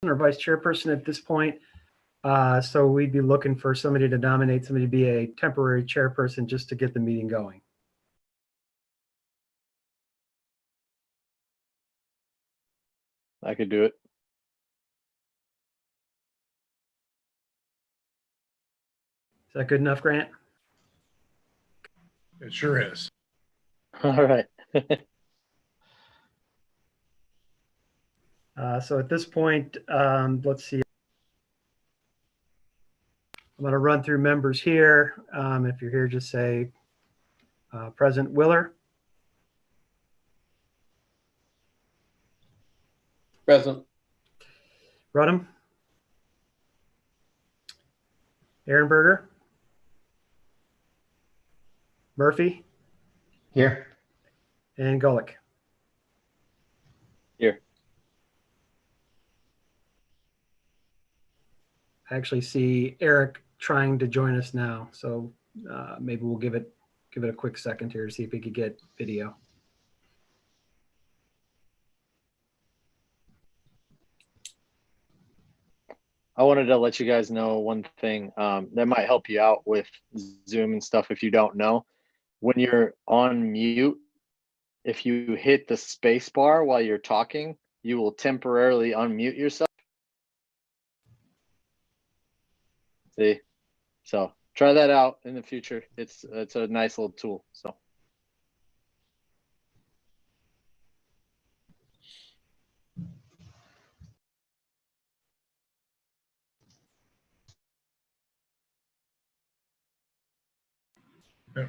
or vice chairperson at this point. So we'd be looking for somebody to nominate somebody to be a temporary chairperson just to get the meeting going. I could do it. Is that good enough, Grant? It sure is. All right. So at this point, let's see. I'm going to run through members here. If you're here, just say President Willer. Present. Rudham. Ehrenberger. Murphy. Here. And Gulick. Here. I actually see Eric trying to join us now, so maybe we'll give it a quick second here to see if we could get video. I wanted to let you guys know one thing that might help you out with Zoom and stuff if you don't know. When you're on mute, if you hit the space bar while you're talking, you will temporarily unmute yourself. See? So try that out in the future. It's a nice little tool. So.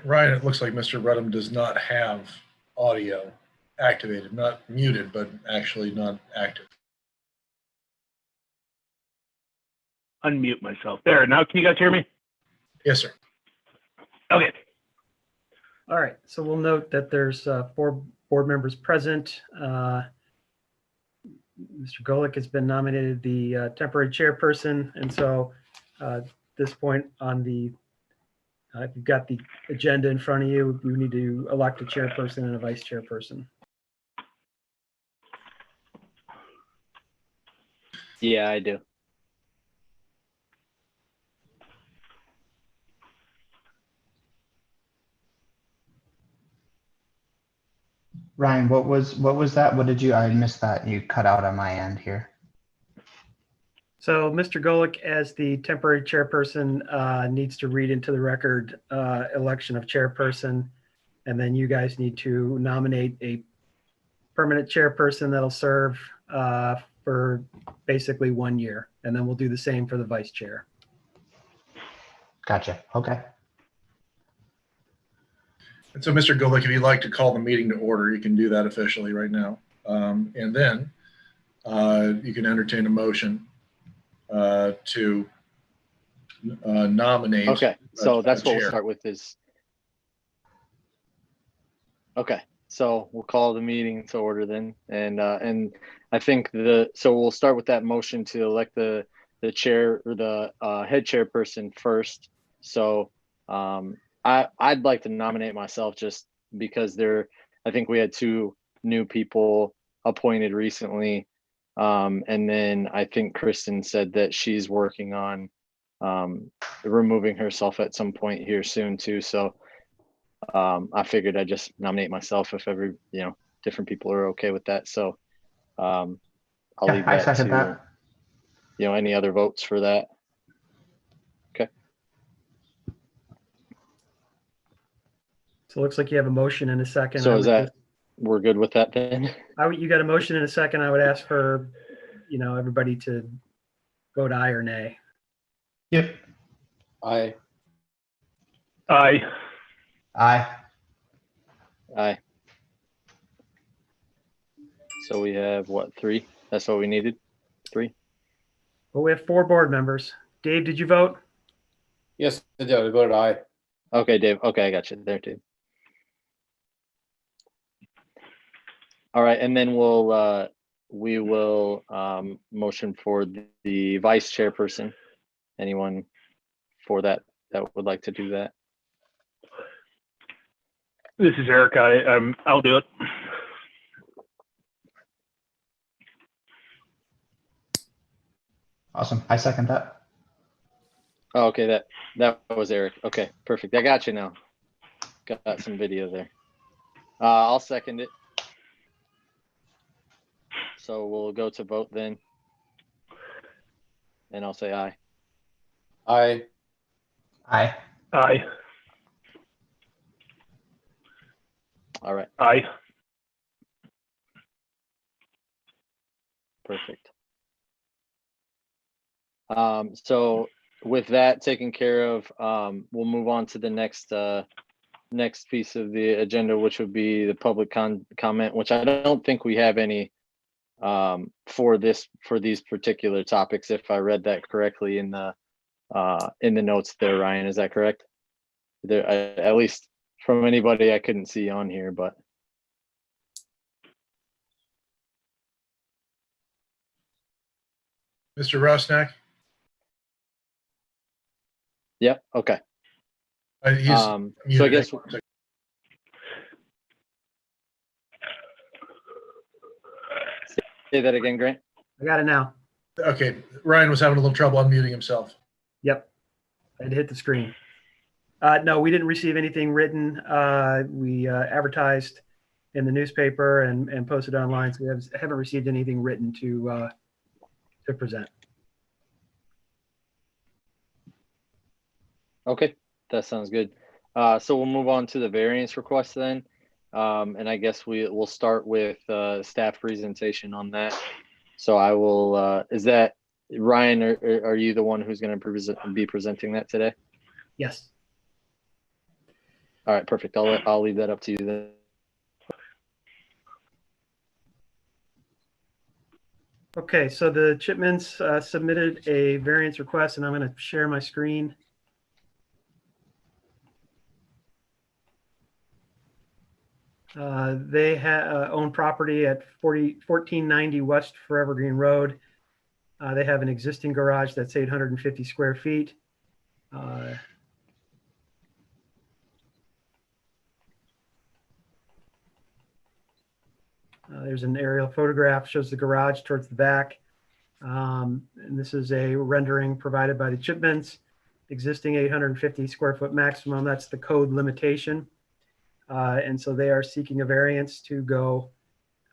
Ryan, it looks like Mr. Rudham does not have audio activated, not muted, but actually not active. Unmute myself. There, now can you guys hear me? Yes, sir. Okay. All right, so we'll note that there's 4 board members present. Mr. Gulick has been nominated the temporary chairperson, and so at this point on the if you've got the agenda in front of you, you need to elect a chairperson and a vice chairperson. Yeah, I do. Ryan, what was that? What did you? I missed that. You cut out on my end here. So Mr. Gulick, as the temporary chairperson, needs to read into the record election of chairperson, and then you guys need to nominate a permanent chairperson that'll serve for basically 1 year, and then we'll do the same for the vice chair. Gotcha. Okay. And so, Mr. Gulick, if you'd like to call the meeting to order, you can do that officially right now. And then you can entertain a motion to nominate. Okay, so that's what chair. we'll start with is. Okay, so we'll call the meeting to order then, and I think so we'll start with that motion to elect the chair or the head chairperson first. So I'd like to nominate myself just because I think we had 2 new people appointed recently. And then I think Kristen said that she's working on removing herself at some point here soon too. So I figured I'd just nominate myself if different people are okay with that. So I'll leave I that second to that. any other votes for that. Okay. So it looks like you have a motion and a second. So we're good with that then? You got a motion and a second. I would ask for, everybody to vote aye or nay. Yep. Aye. Aye. Aye. Aye. So we have what, 3? That's what we needed? 3? Well, we have 4 board members. Dave, did you vote? Yes, I did. I voted aye. Okay, Dave. Okay, I got you there, Dave. All right, and then we will motion for the vice chairperson. Anyone for that would like to do that? This is Eric. I'll do it. Awesome. I second that. Oh, okay, that was Eric. Okay, perfect. I got you now. Got some video there. I'll second it. So we'll go to vote then. And I'll say aye. Aye. Aye. Aye. All right, Aye. perfect. So with that taken care of, we'll move on to the next piece of the agenda, which would be the public comment, which I don't think we have any for these particular topics, if I read that correctly in the notes there. Ryan, is that correct? There, at least from anybody I couldn't see on here, but Mr. Rossnack? yep, okay. He's So I muted. guess say that again, Grant. I got it now. Okay, Ryan was having a little trouble unmuting himself. Yep. I had to hit the screen. No, we didn't receive anything written. We advertised in the newspaper and posted online, so we haven't received anything written to present. Okay, that sounds good. So we'll move on to the variance request then. And I guess we'll start with staff presentation on that. So I will, is that Ryan, are you the one who's going to be presenting that today? Yes. All right, perfect. I'll leave that up to you then. Okay, so the Chipmans submitted a variance request, and I'm going to share my screen. They own property at 1490 West Forever Green Road. They have an existing garage that's 850 square feet. There's an aerial photograph, shows the garage towards the back. And this is a rendering provided by the Chipmans. Existing 850 square foot maximum, that's the code limitation. And so they are seeking a variance to go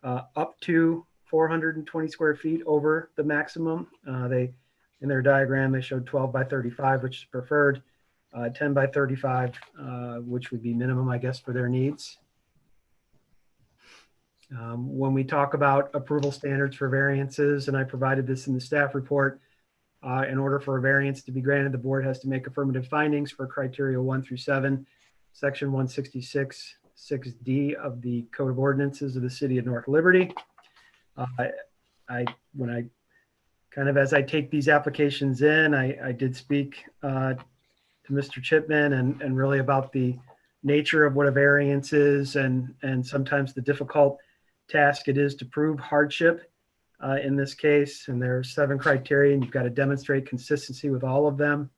up to 420 square feet over the maximum. In their diagram, they showed 12 by 35, which is preferred, 10 by 35, which would be minimum, I guess, for their needs. When we talk about approval standards for variances, and I provided this in the staff report, in order for a variance to be granted, the board has to make affirmative findings for criteria 1 through 7, section 166, 6D of the Code of Ordinances of the City of North Liberty. As I take these applications in, I did speak to Mr. Chipman and really about the nature of what a variance is and sometimes the difficult task it is to prove hardship in this case. And there are 7 criteria, and you've got to demonstrate consistency with all of them.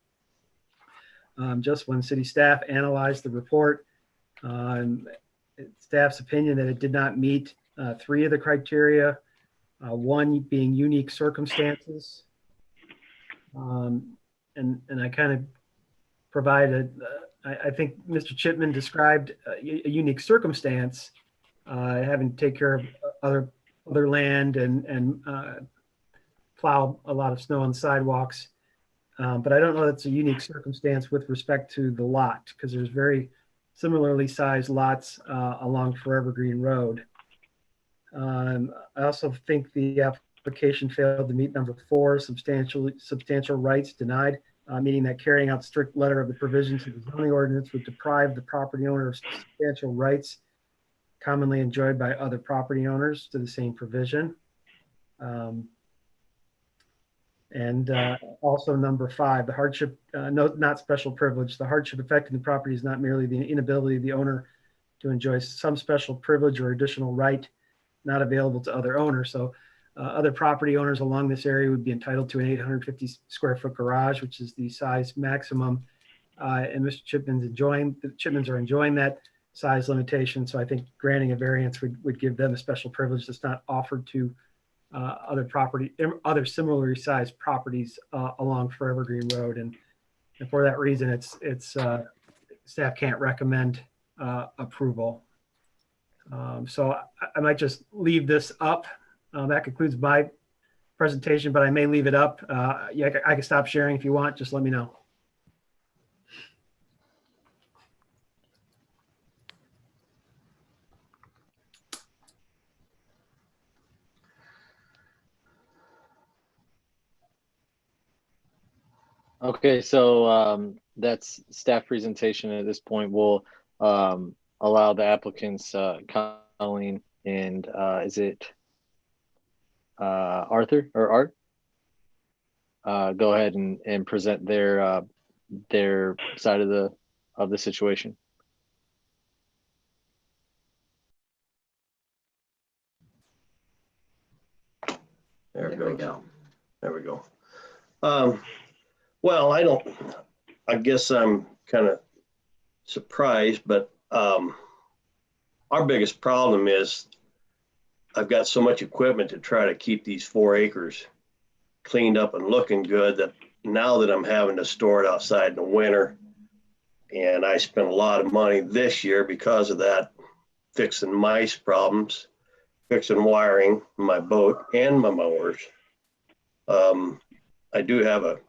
Just when city staff analyzed the report, staff's opinion that it did not meet 3 of the criteria, 1 being unique circumstances. And I kind of provided, I think Mr. Chipman described a unique circumstance, having to take care of other land and plow a lot of snow on the sidewalks. But I don't know that's a unique circumstance with respect to the lot, because there's very similarly sized lots along Forever Green Road. I also think the application failed to meet number 4, substantial rights denied, meaning that carrying out strict letter of the provisions of the zoning ordinance would deprive the property owner of substantial rights commonly enjoyed by other property owners to the same provision. Also number 5, the hardship, not special privilege. The hardship affecting the property is not merely the inability of the owner to enjoy some special privilege or additional right not available to other owners. So other property owners along this area would be entitled to an 850 square foot garage, which is the size maximum. And Mr. The Chipmans are enjoying that size limitation. So I think granting a variance would give them a special privilege that's not offered to other similarly sized properties along Forever Green Road, and for that reason, staff can't recommend approval. So I might just leave this up. That concludes my presentation, but I may leave it up. Yeah, I can stop sharing if you want. Just let me know. Okay, so that's staff presentation at this point. We'll allow the applicants, Colleen and is it Arthur or Art? Go ahead and present their side of the situation. There we go. There we go. Well, I guess I'm kind of surprised, but our biggest problem is I've got so much equipment to try to keep these 4 acres cleaned up and looking good that now that I'm having to store it outside in the winter, and I spent a lot of money this year because of that, fixing mice problems, fixing wiring in my boat and my mowers. I do have a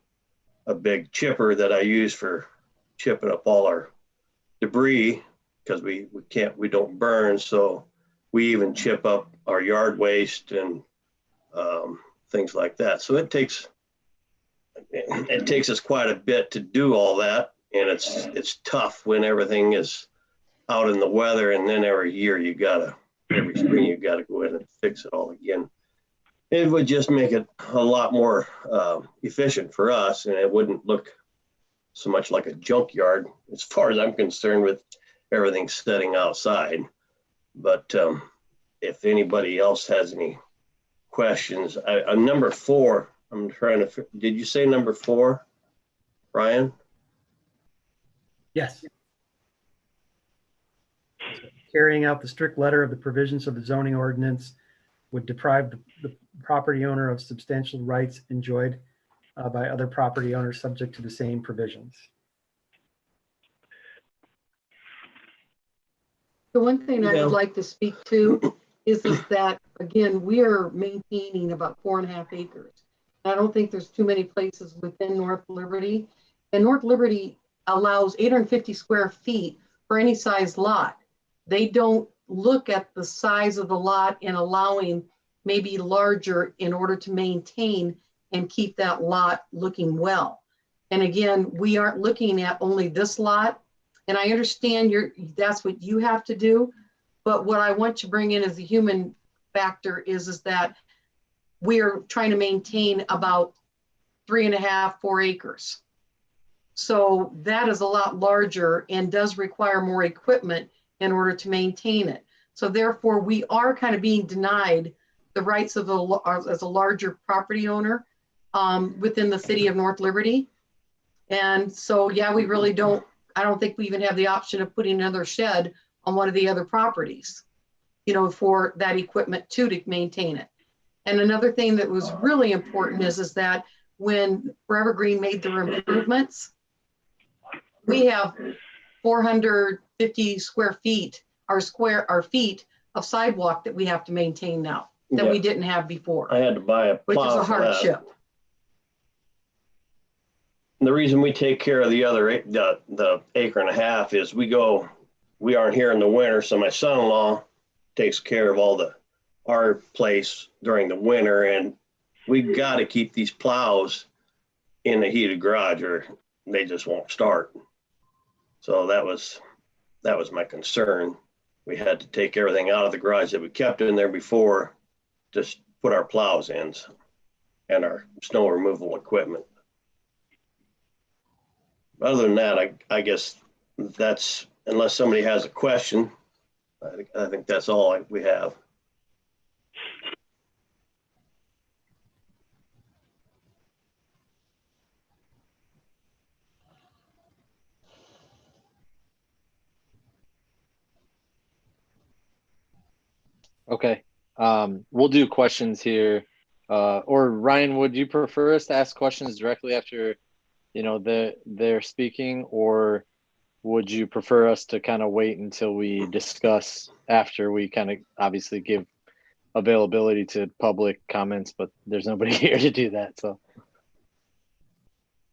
big chipper that I use for chipping up all our debris because we don't burn, so we even chip up our yard waste and things like that. So it takes us quite a bit to do all that, and it's tough when everything is out in the weather, and then every spring you gotta go in and fix it all again. It would just make it a lot more efficient for us, and it wouldn't look so much like a junkyard as far as I'm concerned with everything sitting outside. But if anybody else has any questions, number 4, I'm trying to, did you say number 4, Ryan? Yes. Carrying out the strict letter of the provisions of the zoning ordinance would deprive the property owner of substantial rights enjoyed by other property owners subject to the same provisions. The one thing I would like to speak to is that, again, we are maintaining about 4.5 acres. I don't think there's too many places within North Liberty. And North Liberty allows 850 square feet for any size lot. They don't look at the size of the lot and allowing maybe larger in order to maintain and keep that lot looking well. And again, we aren't looking at only this lot. And I understand that's what you have to do. But what I want to bring in as the human factor is that we are trying to maintain about 3.5, 4 acres. So that is a lot larger and does require more equipment in order to maintain it. So therefore, we are kind of being denied the rights of as a larger property owner within the city of North Liberty. And so, yeah, we really don't, I don't think we even have the option of putting another shed on one of the other properties, for that equipment to maintain it. And another thing that was really important is that when Forever Green made their improvements, we have 450 square feet, our feet of sidewalk that we have to maintain now that we didn't have before. I had to buy a plow, which is a hardship. The reason we take care of the other the 1.5 acres is we aren't here in the winter, so my son-in-law takes care of all our place during the winter, and we've got to keep these plows in the heated garage or they just won't start. So that was my concern. We had to take everything out of the garage that we kept in there before, just put our plows in and our snow removal equipment. Other than that, I guess that's, unless somebody has a question, I think that's all we have. Okay. We'll do questions here or Ryan, would you prefer us to ask questions directly after, they're speaking, or would you prefer us to kind of wait until we discuss after we kind of obviously give availability to public comments, but there's nobody here to do that. So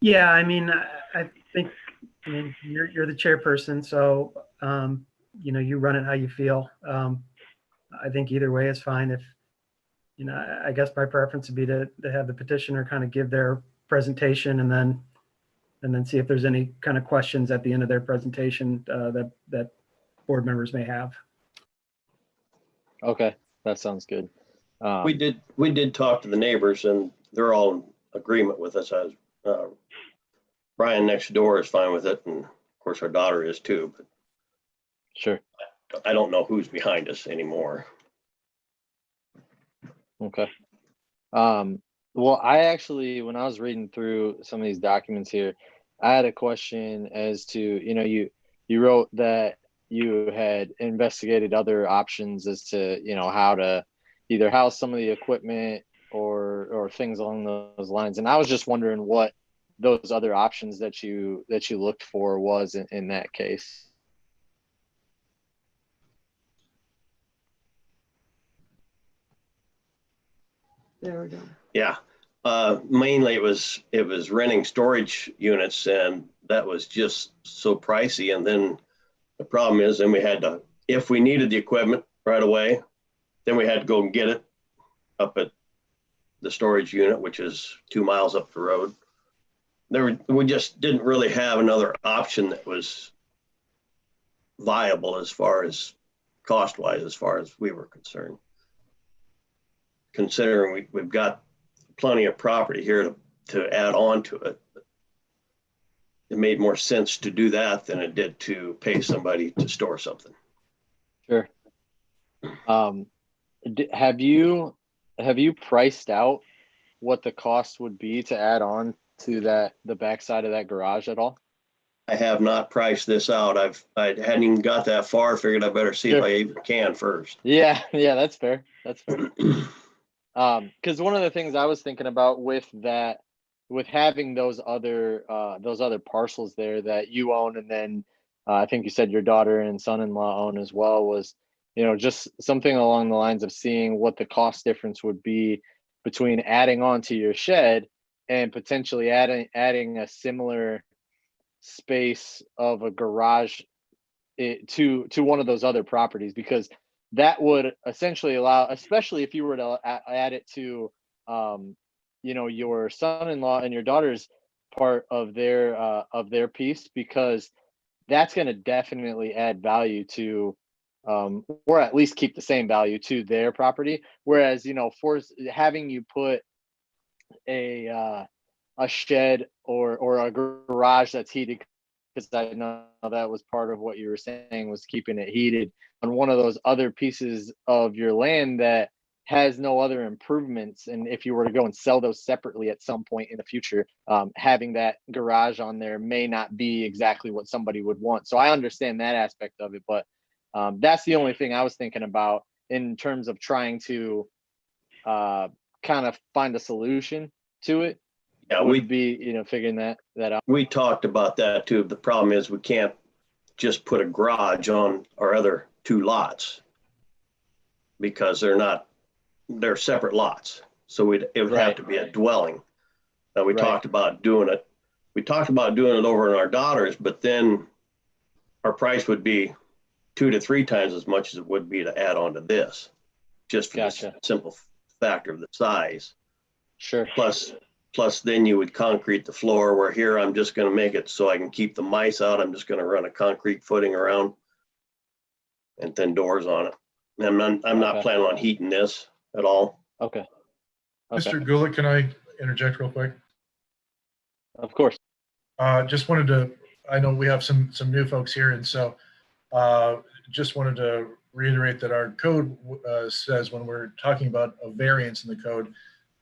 Yeah, I mean, I think, I mean, you're the chairperson, so, you run it how you feel. I think either way is fine. If, I guess my preference would be to have the petitioner kind of give their presentation and then see if there's any kind of questions at the end of their presentation that board members may have. okay, that sounds good. We did talk to the neighbors, and they're all in agreement with us. Brian next door is fine with it, and of course our daughter is too, but Sure. I don't know who's behind us anymore. Okay. Well, I actually, when I was reading through some of these documents here, I had a question as to, you wrote that you had investigated other options as to, how to either house some of the equipment or things along those lines. And I was just wondering what those other options that you looked for was in that case. There we go. Yeah. Mainly it was renting storage units, and that was just so pricey. And then the problem is, then we had to, if we needed the equipment right away, then we had to go and get it up at the storage unit, which is 2 miles up the road. We just didn't really have another option that was viable as far as cost-wise, as far as we were concerned. Considering we've got plenty of property here to add on to it, it made more sense to do that than it did to pay somebody to store something. Sure. Have you priced out what the cost would be to add on to the backside of that garage at all? I have not priced this out. I hadn't even got that far. Figured I better see if I even can first. Yeah, that's fair. That's fair. Because one of the things I was thinking about with having those other parcels there that you own, and then I think you said your daughter and son-in-law own as well, was just something along the lines of seeing what the cost difference would be between adding on to your shed and potentially adding a similar space of a garage to one of those other properties, because that would essentially allow, especially if you were to add it to your son-in-law and your daughter's part of their piece, because that's going to definitely add value to or at least keep the same value to their property. Whereas, for having you put a shed or a garage that's heated, because I know that was part of what you were saying, was keeping it heated on one of those other pieces of your land that has no other improvements. And if you were to go and sell those separately at some point in the future, having that garage on there may not be exactly what somebody would want. So I understand that aspect of it, but that's the only thing I was thinking about in terms of trying to kind of find a solution to it. Yeah, would be, figuring that out. We talked about that too. The problem is we can't just put a garage on our other 2 lots because they're separate lots. So it would have to be a dwelling. And we talked about doing it. We talked about doing it over in our daughter's, but then our price would be 2 to 3 times as much as it would be to add on to this, just for the simple factor of the size. Sure. Plus then you would concrete the floor, where here I'm just going to make it so I can keep the mice out. I'm just going to run a concrete footing around and then doors on it. And I'm not planning on heating this at all. Okay. Mr. Gulick, can I interject real quick? Of course. Just wanted to, I know we have some new folks here, and so just wanted to reiterate that our code says, when we're talking about a variance in the code,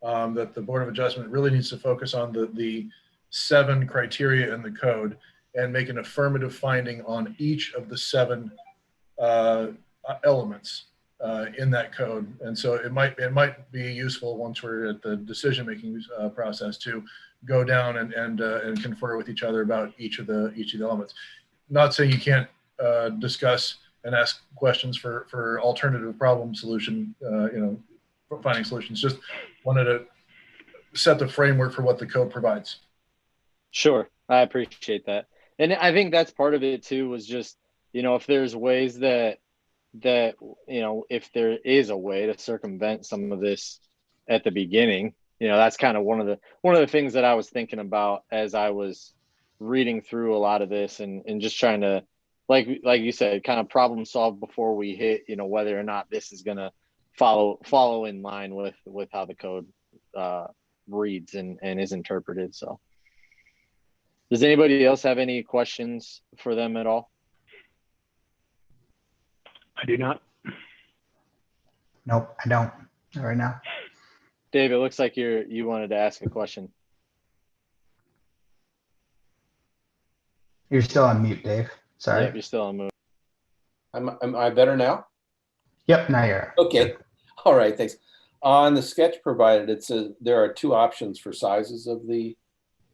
that the Board of Adjustment really needs to focus on the 7 criteria in the code and make an affirmative finding on each of the 7 elements. in that code. And so it might be useful once we're at the decision-making process to go down and confer with each other about each of the elements. Not saying you can't discuss and ask questions for alternative problem solution, finding solutions. Just wanted to set the framework for what the code provides. Sure, I appreciate that, and I think that's part of it too. Was just if there's ways that if there is a way to circumvent some of this at the beginning, that's kind of one of the things that I was thinking about as I was reading through a lot of this and just trying to, like you said, kind of problem solve before we hit whether or not this is going to follow in line with how the code reads and is interpreted. So does anybody else have any questions for them at all? I do not. Nope, I don't. Not right now. Dave, it looks like you wanted to ask a question. You're still on mute, Dave. Sorry. Yep, you're still on mute. Am I better now? Yep, now you're. Okay. All right, thanks. On the sketch provided, it says there are two options for sizes of the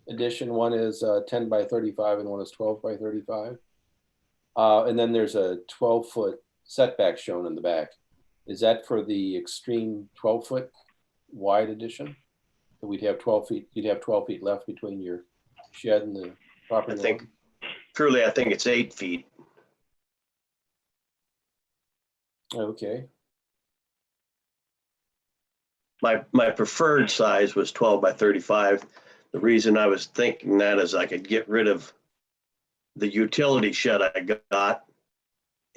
addition. One is 10 by 35 and one is 12 by 35. And then there's a 12-foot setback shown in the back. Is that for the extreme 12-foot wide addition? So we'd have 12 feet, you'd have 12 feet left between your shed and the property line? Truly, I think it's 8 feet. Okay. My preferred size was 12 by 35. The reason I was thinking that is I could get rid of the utility shed I got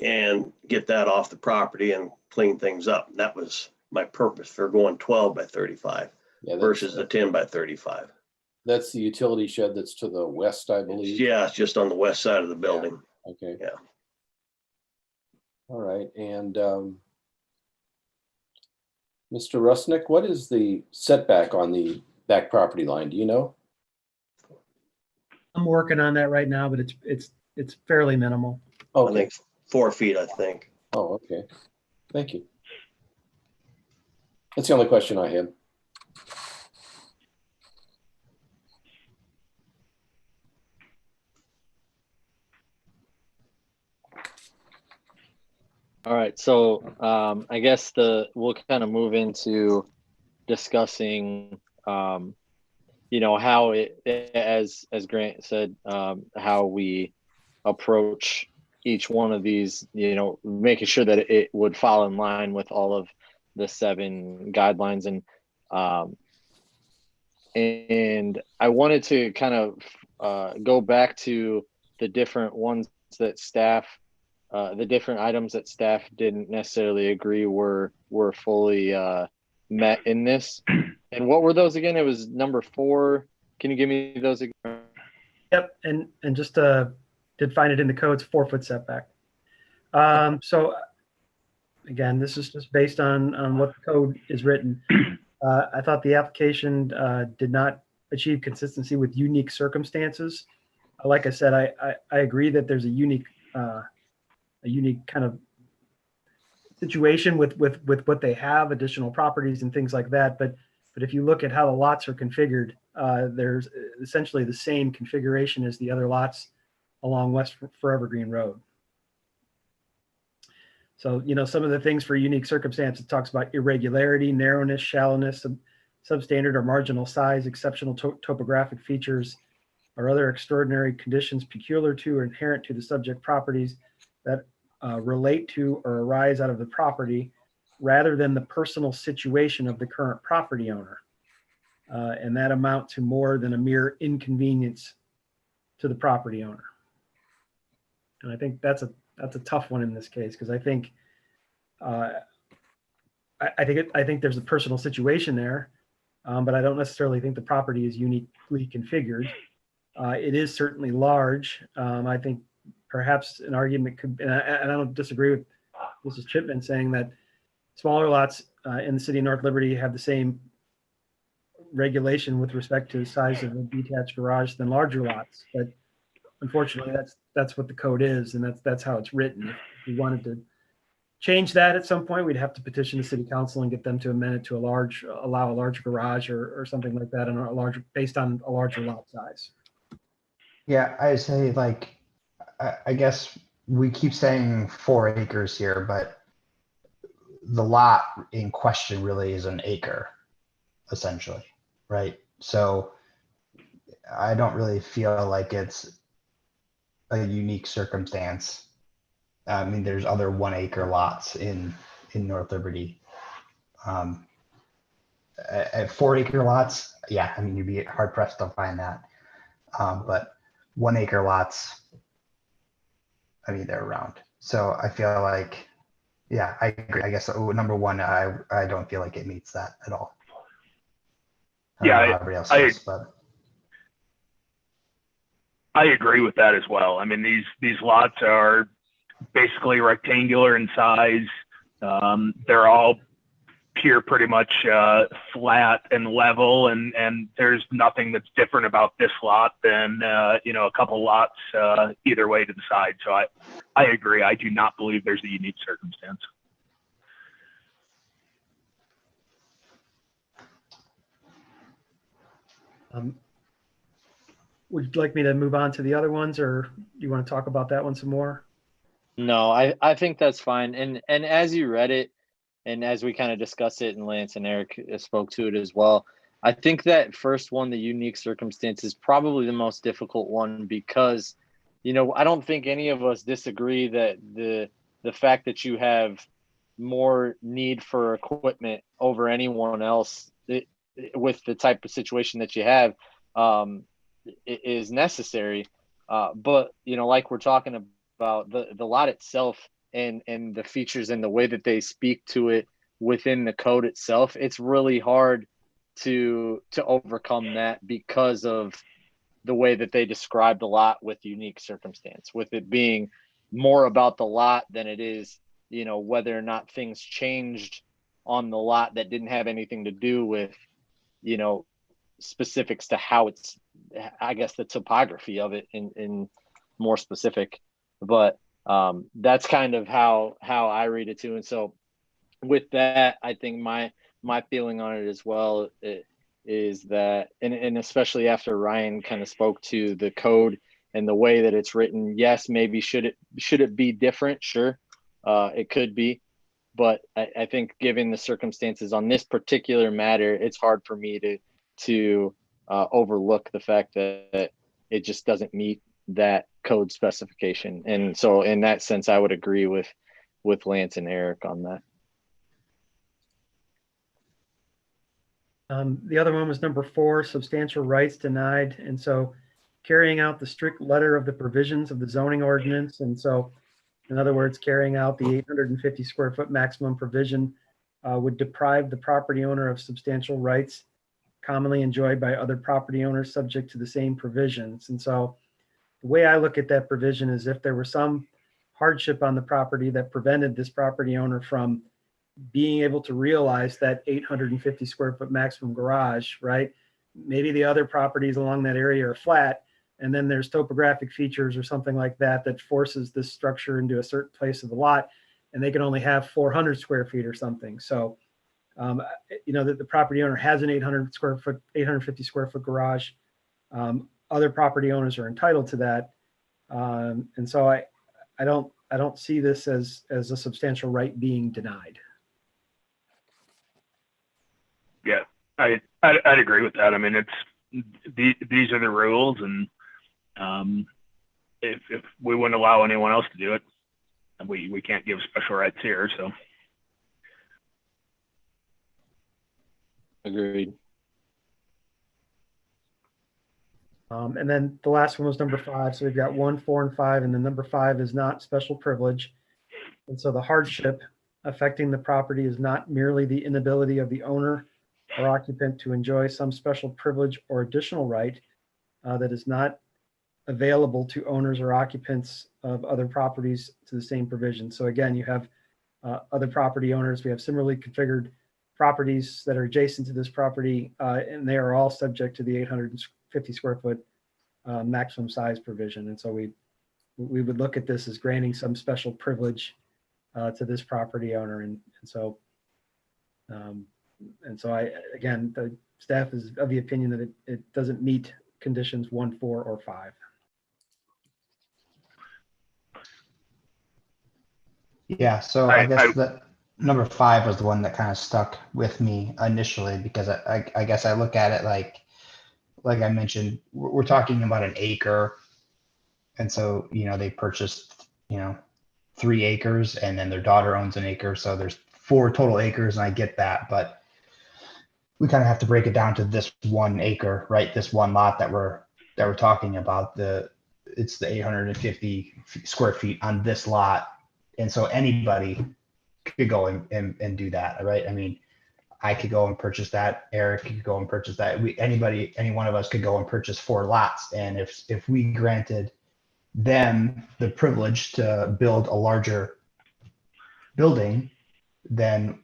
and get that off the property and clean things up. That was my purpose for going 12 by 35 versus the 10 by 35. That's the utility shed that's to the west, I believe. Yeah, it's just on the west side of the building. Yeah. Okay. Yeah. All right. And Mr. Rusnick, what is the setback on the back property line? Do you know? I'm working on that right now, but it's fairly minimal. Okay. I think 4 feet, I think. Oh, okay. Thank you. That's the only question I had. All right, so I guess we'll kind of move into discussing, how it, as Grant said, how we approach each one of these, making sure that it would fall in line with all of the 7 guidelines, and I wanted to kind of go back to the different ones that staff. The different items that staff didn't necessarily agree were fully met in this. And what were those again? It was number 4. Can you give me those again? Yep, and just did find it in the code's 4-foot setback. So again, this is just based on what the code is written. I thought the application did not achieve consistency with unique circumstances. Like I said, I agree that there's a unique kind of situation with what they have, additional properties and things like that. But if you look at how the lots are configured, there's essentially the same configuration as the other lots along West Forever Green Road. So, some of the things for unique circumstances talks about irregularity, narrowness, shallowness, substandard or marginal size, exceptional topographic features, or other extraordinary conditions peculiar to or inherent to the subject properties that relate to or arise out of the property rather than the personal situation of the current property owner. And that amount to more than a mere inconvenience to the property owner. And I think that's a tough one in this case, because I think I think there's a personal situation there, but I don't necessarily think the property is uniquely configured. It is certainly large. I think perhaps an argument could, and I don't disagree with Mrs. Chipman saying that smaller lots in the city of North Liberty have the same regulation with respect to the size of a detached garage than larger lots. But unfortunately, that's what the code is, and that's how it's written. If you wanted to change that at some point, we'd have to petition the city council and get them to amend it to allow a larger garage or something like that, and based on a larger lot size. Yeah, I say like, I guess we keep saying 4 acres here, but the lot in question really is an acre, essentially, right? So I don't really feel like it's a unique circumstance. I mean, there's other 1 acre lots in North Liberty. At 4 acre lots, yeah, I mean, you'd be hard pressed to find that. But 1 acre lots, I mean, they're around. So I feel like, yeah, I agree. I guess number one, I don't feel like it meets that at all. I don't know how everybody else feels, but I agree with that as well. I mean, these lots are basically rectangular in size. They're all pure, pretty much flat and level, and there's nothing that's different about this lot than you know, a couple lots either way to the side. So I agree. I do not believe there's a unique circumstance. Would you like me to move on to the other ones, or you want to talk about that one some more? No, I think that's fine. And as you read it, and as we kind of discussed it, and Lance and Eric spoke to it as well, I think that first one, the unique circumstance, is probably the most difficult one because, you know, I don't think any of us disagree that the fact that you have more need for equipment over anyone else with the type of situation that you have is necessary. But, you know, like we're talking about the lot itself and the features and the way that they speak to it within the code itself, it's really hard to overcome that because of the way that they describe the lot with unique circumstance, with it being more about the lot than it is, you know, whether or not things changed on the lot that didn't have anything to do with, you know, specifics to how it's, I guess, the topography of it in more specific. But that's kind of how I read it too. And so with that, I think my feeling on it as well is that, and especially after Ryan kind of spoke to the code and the way that it's written, yes, maybe should it be different? Sure, it could be. But I think given the circumstances on this particular matter, it's hard for me to overlook the fact that it just doesn't meet that code specification. And so in that sense, I would agree with Lance and Eric on that. The other one was number 4, substantial rights denied. And so carrying out the strict letter of the provisions of the zoning ordinance. And so, in other words, carrying out the 850 square foot maximum provision would deprive the property owner of substantial rights commonly enjoyed by other property owners subject to the same provisions. And so the way I look at that provision is if there were some hardship on the property that prevented this property owner from being able to realize that 850 square foot maximum garage, right? Maybe the other properties along that area are flat, and then there's topographic features or something like that that forces this structure into a certain place of the lot, and they can only have 400 square feet or something. So, you know, that the property owner has an 850 square foot garage. Other property owners are entitled to that, and so I don't see this as a substantial right being denied. Yeah, I'd agree with that. I mean, these are the rules, and if we wouldn't allow anyone else to do it, we can't give special rights here. So Agreed. And then the last one was number 5. So we've got 1, 4, and 5, and then number 5 is not special privilege. And so the hardship affecting the property is not merely the inability of the owner or occupant to enjoy some special privilege or additional right that is not available to owners or occupants of other properties to the same provision. So again, you have other property owners. We have similarly configured properties that are adjacent to this property, and they are all subject to the 850 square foot maximum size provision. And so we would look at this as granting some special privilege to this property owner. And so again, the staff is of the opinion that it doesn't meet conditions 1, 4, or 5. Yeah, so I guess that number 5 was the one that kind of stuck with me initially, because I guess I look at it like I mentioned, we're talking about an acre. And so, they purchased, 3 acres, and then their daughter owns an acre. So there's 4 total acres, and I get that, but we kind of have to break it down to this 1 acre, right? This one lot that we're talking about. It's the 850 square feet on this lot. And so anybody could go and do that, right? I mean, I could go and purchase that. Eric could go and purchase that. Any one of us could go and purchase 4 lots. And if we granted them the privilege to build a larger building, then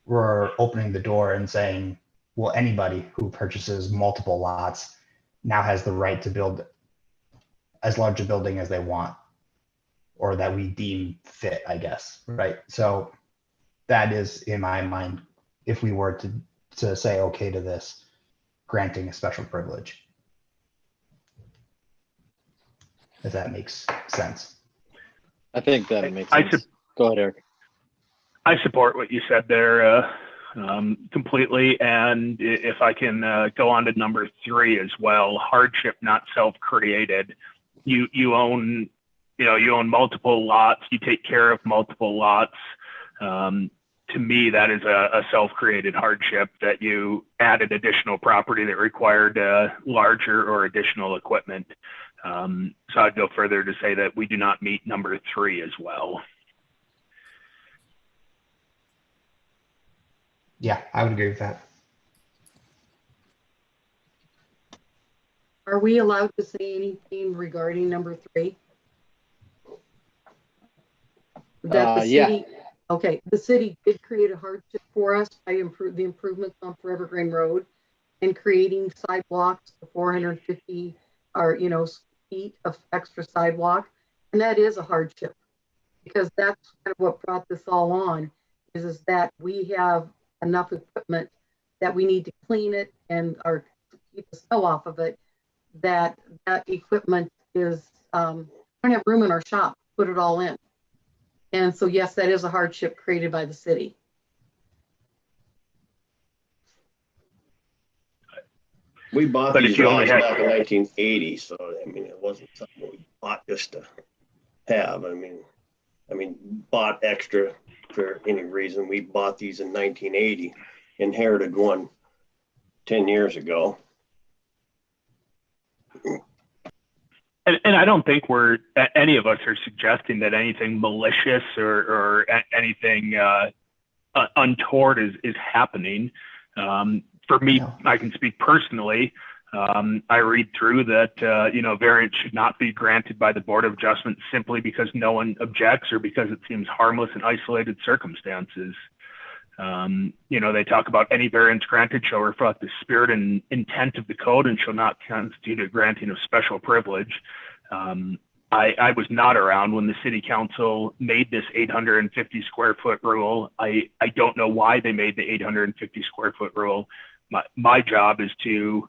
we're opening the door and saying, well, anybody who purchases multiple lots now has the right to build as large a building as they want, or that we deem fit, I guess, right? So that is, in my mind, if we were to say okay to this, granting a special privilege. If that makes sense. I think that makes sense. Go ahead, Eric. I support what you said there completely. And if I can go on to number 3 as well, hardship not self-created. You own multiple lots. You take care of multiple lots. To me, that is a self-created hardship, that you added additional property that required larger or additional equipment. So I'd go further to say that we do not meet number 3 as well. Yeah, I would agree with that. Are we allowed to say anything regarding number 3? That the city, okay, the city did create a hardship for us by the improvements on Forever Green Road and creating sidewalks for 450 or feet of extra sidewalk, and that is a hardship, because that's kind of what brought this all on, is that we have enough equipment that we need to clean it and keep the snow off of it. That equipment is we don't have room in our shop to put it all in, and so yes, that is a hardship created by the city. We bought these lots back in 1980, so I mean, it wasn't something we bought just to have. I mean, bought extra for any reason. We bought these in 1980, inherited one 10 years ago. And I don't think any of us are suggesting that anything malicious or anything untoward is happening. For me, no. I can speak personally. I read through that, variance should not be granted by the Board of Adjustment simply because no one objects or because it seems harmless in isolated circumstances. They talk about any variance granted shall reflect the spirit and intent of the code and shall not constitute a granting of special privilege. I was not around when the city council made this 850 square foot rule. I don't know why they made the 850 square foot rule. My job is to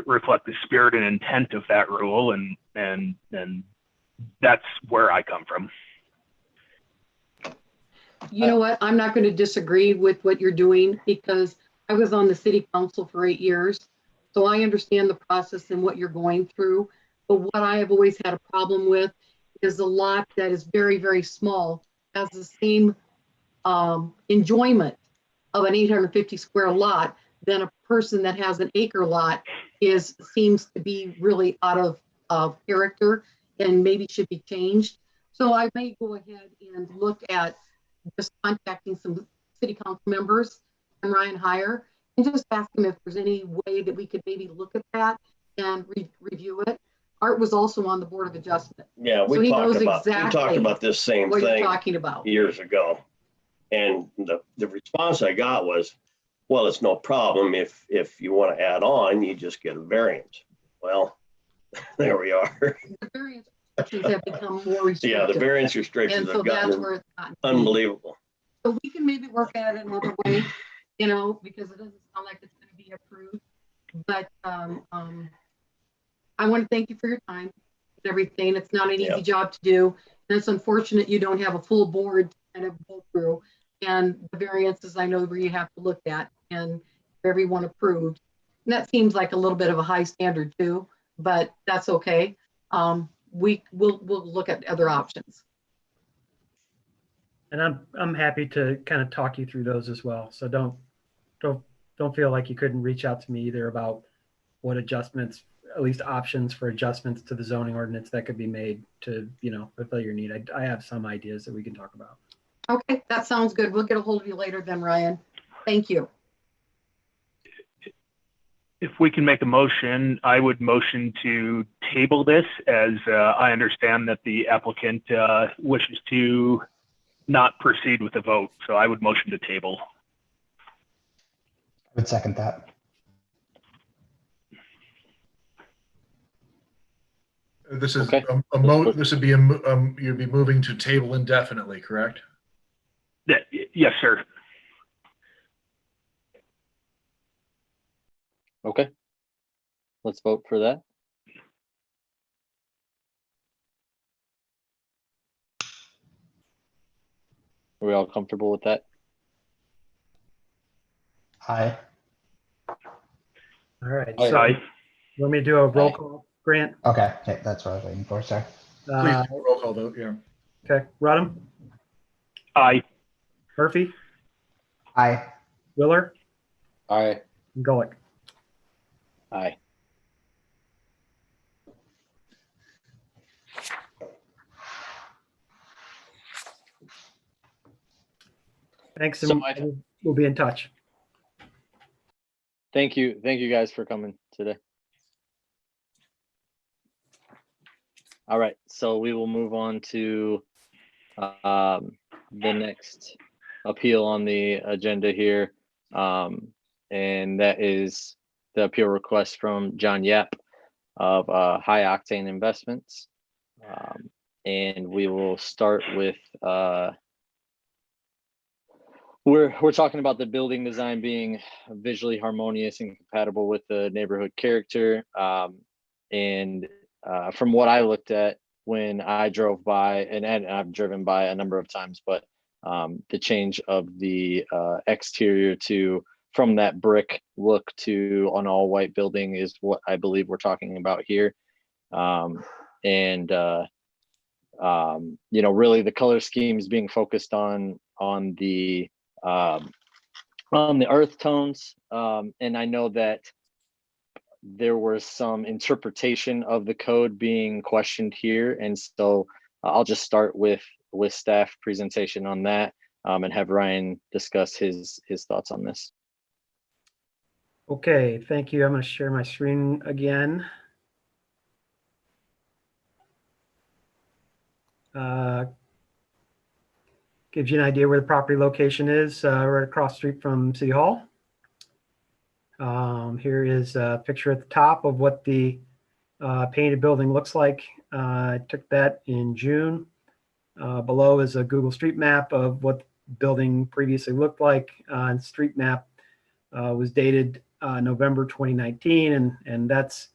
reflect the spirit and intent of that rule, and that's where I come from. You know what? I'm not going to disagree with what you're doing, because I was on the city council for 8 years. So I understand the process and what you're going through. But what I have always had a problem with is a lot that is very, very small has the same enjoyment of an 850 square lot than a person that has an acre lot seems to be really out of character and maybe should be changed. So I may go ahead and look at just contacting some city council members and Ryan Heyer and just ask them if there's any way that we could maybe look at that and review it. Art was also on the Board of Adjustment. Yeah, we talked about this same what thing you're talking about years ago. And the response I got was, well, it's no problem. If you want to add on, you just get a variance. Well, there we are. The variance restrictions have become more restrictive. Yeah, the variance restrictions And so have that's gotten where it's gotten. unbelievable. So we can maybe work at it another way, you know, because it doesn't sound like it's going to be approved. But I want to thank you for your time and everything. It's not an easy job to do. And it's unfortunate you don't have a full board to kind of go through. And the variances I know where you have to look at and everyone approved. And that seems like a little bit of a high standard too, but that's okay. We'll look at other options. And I'm happy to kind of talk you through those as well. So don't feel like you couldn't reach out to me either about what adjustments, at least options for adjustments to the zoning ordinance that could be made to, you know, fulfill your need. I have some ideas that we can talk about. Okay, that sounds good. We'll get a hold of you later then, Ryan. Thank you. If we can make a motion, I would motion to table this, as I understand that the applicant wishes to not proceed with the vote. So I would motion to table. I would second that. This is Okay. this would be you'd be moving to table indefinitely, correct? Yes, sir. Okay. Let's vote for that. Are we all comfortable with that? Aye. All right. Aye. So Aye. you want me to do a roll Aye. call, Grant? Okay, okay, that's what I was waiting for, sorry. Please roll call vote, yeah. Okay. Rodham, Aye. Murphy, Aye. Willer, Aye. and Golick. Aye. Thanks, So and we'll be in touch. Thank you guys for coming today. All right, so we will move on to the next appeal on the agenda here, and that is the appeal request from John Yap of High Octane Investments, and we will start with we're talking about the building design being visually harmonious and compatible with the neighborhood character, and from what I looked at when I drove by, and I've driven by a number of times, but the change of the exterior from that brick look to an all white building is what I believe we're talking about here. And you know, really the color scheme is being focused on the earth tones. And I know that there was some interpretation of the code being questioned here. And so I'll just start with staff presentation on that, and have Ryan discuss his thoughts on this. Okay, thank you. I'm going to share my screen again. Gives you an idea where the property location is, right across the street from City Hall. Here is a picture at the top of what the painted building looks like. I took that in June. Below is a Google Street Map of what the building previously looked like. And Street Map was dated November 2019, and that's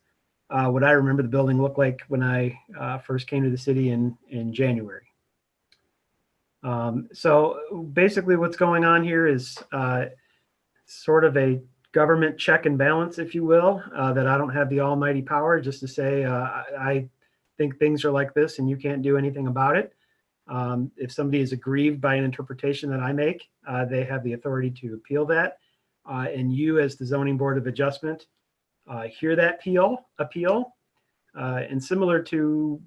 what I remember the building looked like when I first came to the city in January. So basically what's going on here is sort of a government check and balance, if you will, that I don't have the almighty power just to say, I think things are like this and you can't do anything about it. If somebody is aggrieved by an interpretation that I make, they have the authority to appeal that. And you, as the Zoning Board of Adjustment, hear that appeal. And similar to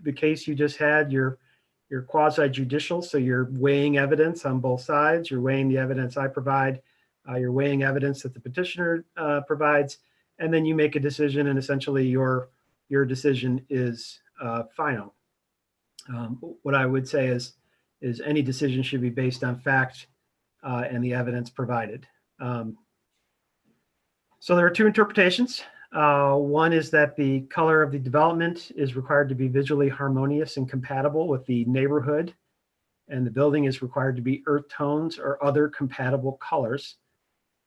the case you just had, you're quasi-judicial, so you're weighing evidence on both sides. You're weighing the evidence I provide. You're weighing evidence that the petitioner provides, and then you make a decision, and essentially your decision is final. What I would say is any decision should be based on fact and the evidence provided. So there are two interpretations. One is that the color of the development is required to be visually harmonious and compatible with the neighborhood, and the building is required to be earth tones or other compatible colors.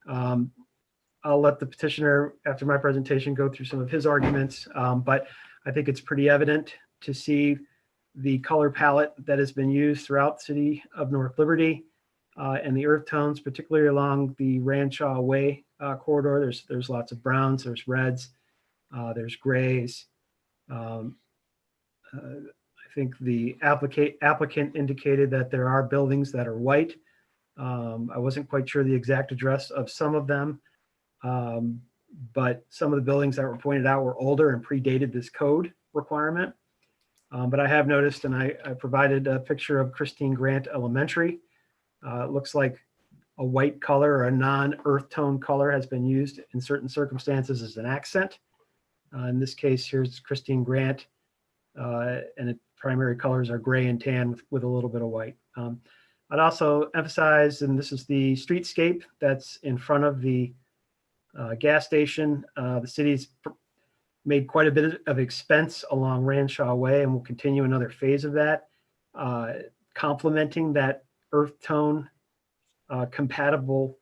I'll let the petitioner, after my presentation, go through some of his arguments, but I think it's pretty evident to see the color palette that has been used throughout the city of North Liberty, and the earth tones, particularly along the Ranshaw Way corridor. There's lots of browns, there's reds, there's grays. I think the applicant indicated that there are buildings that are white. I wasn't quite sure the exact address of some of them, but some of the buildings that were pointed out were older and predated this code requirement. But I have noticed, and I provided a picture of Christine Grant Elementary. It looks like a white color or a non-earth tone color has been used in certain circumstances as an accent. In this case, here's Christine Grant, and its primary colors are gray and tan with a little bit of white. I'd also emphasize, and this is the streetscape that's in front of the gas station. The city's made quite a bit of expense along Ranshaw Way and will continue another phase of that, complementing that earth tone compatible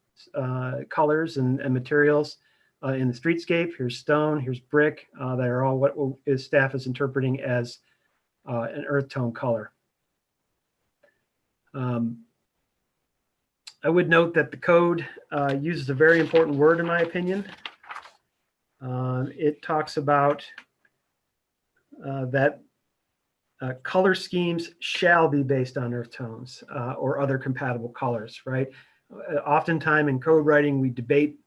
colors and materials in the streetscape. Here's stone, here's brick, that are all what staff is interpreting as an earth tone color. I would note that the code uses a very important word, in my opinion. It talks about that color schemes shall be based on earth tones or other compatible colors, right? Oftentimes in code writing, we debate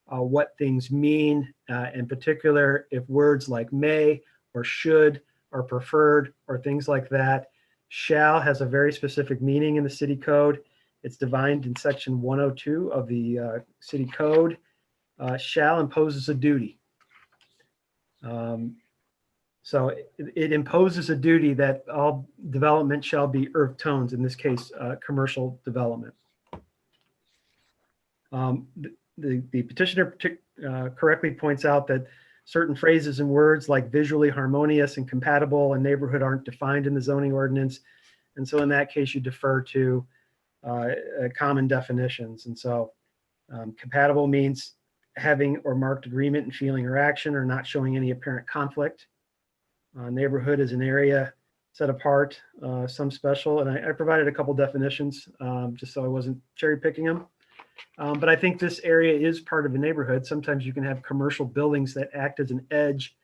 what things mean, in particular, if words like may or should or preferred or things like that. Shall has a very specific meaning in the city code. It's defined in section 102 of the city code. Shall imposes a duty. So it imposes a duty that all development shall be earth tones, in this case, commercial development. The petitioner correctly points out that certain phrases and words like visually harmonious and compatible and neighborhood aren't defined in the zoning ordinance. And so in that case, you defer to common definitions. And so compatible means having or marked agreement in feeling or action or not showing any apparent conflict. Neighborhood is an area set apart, some special, and I provided a couple definitions just so I wasn't cherry picking them. But I think this area is part of a neighborhood. Sometimes you can have commercial buildings that act as an edge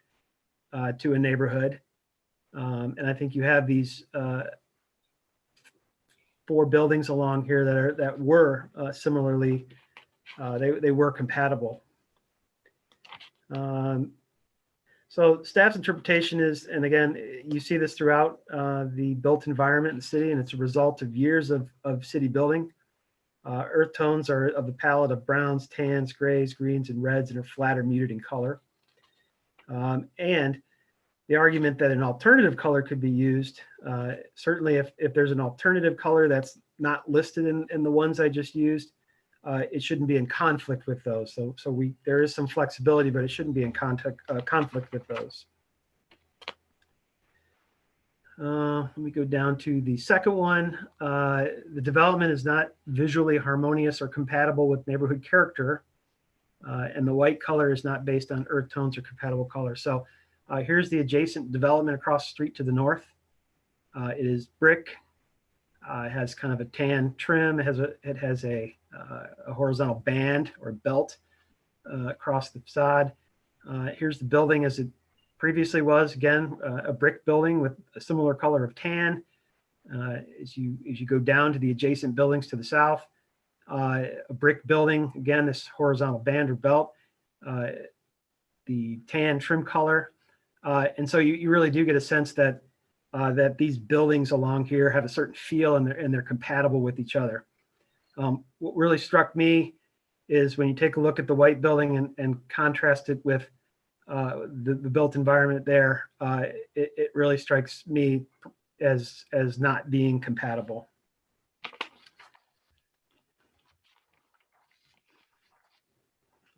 to a neighborhood. And I think you have these 4 buildings along here that were similarly, they were compatible. So staff's interpretation is, and again, you see this throughout the built environment in the city, and it's a result of years of city building. Earth tones are of the palette of browns, tans, grays, greens, and reds, and are flat or muted in color. And the argument that an alternative color could be used, certainly if there's an alternative color that's not listed in the ones I just used, it shouldn't be in conflict with those. So there is some flexibility, but it shouldn't be in conflict with those. Let me go down to the second one. The development is not visually harmonious or compatible with neighborhood character, and the white color is not based on earth tones or compatible colors. So here's the adjacent development across the street to the north. It is brick. It has kind of a tan trim. It has a horizontal band or belt across the facade. Here's the building as it previously was. Again, a brick building with a similar color of tan. As you go down to the adjacent buildings to the south, a brick building. Again, this horizontal band or belt, the tan trim color. And so you really do get a sense that that these buildings along here have a certain feel and they're compatible with each other. What really struck me is when you take a look at the white building and contrast it with the built environment there, it really strikes me as not being compatible.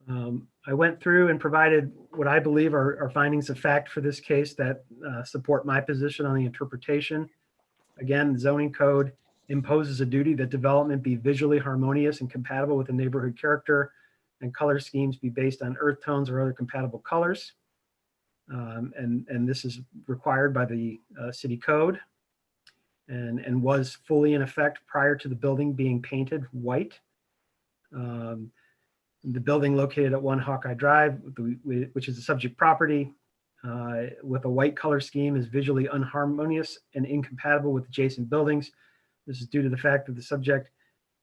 I went through and provided what I believe are findings of fact for this case that support my position on the interpretation. Again, the zoning code imposes a duty that development be visually harmonious and compatible with the neighborhood character, and color schemes be based on earth tones or other compatible colors. And this is required by the city code and was fully in effect prior to the building being painted white. The building located at 1 Hawkeye Drive, which is the subject property, with a white color scheme is visually unharmonious and incompatible with adjacent buildings. This is due to the fact that the subject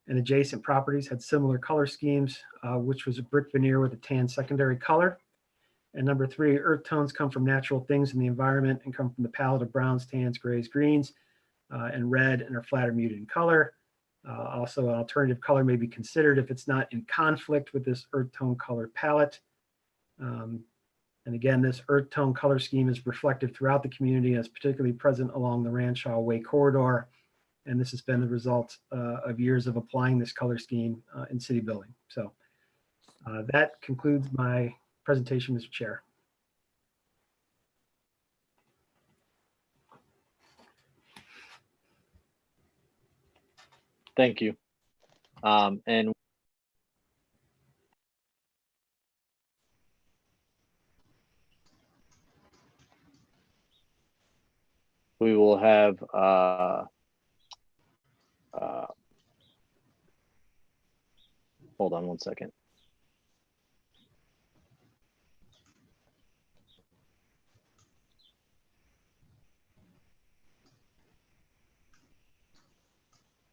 and adjacent properties had similar color schemes, which was a brick veneer with a tan secondary color. And number 3, earth tones come from natural things in the environment and come from the palette of browns, tans, grays, greens, and red, and are flat or muted in color. Also, an alternative color may be considered if it's not in conflict with this earth tone color palette. And again, this earth tone color scheme is reflected throughout the community and is particularly present along the Ranshaw Way corridor. And this has been the result of years of applying this color scheme in city building. So that concludes my presentation, Mr. Chair. Thank you. And we will have hold on one second.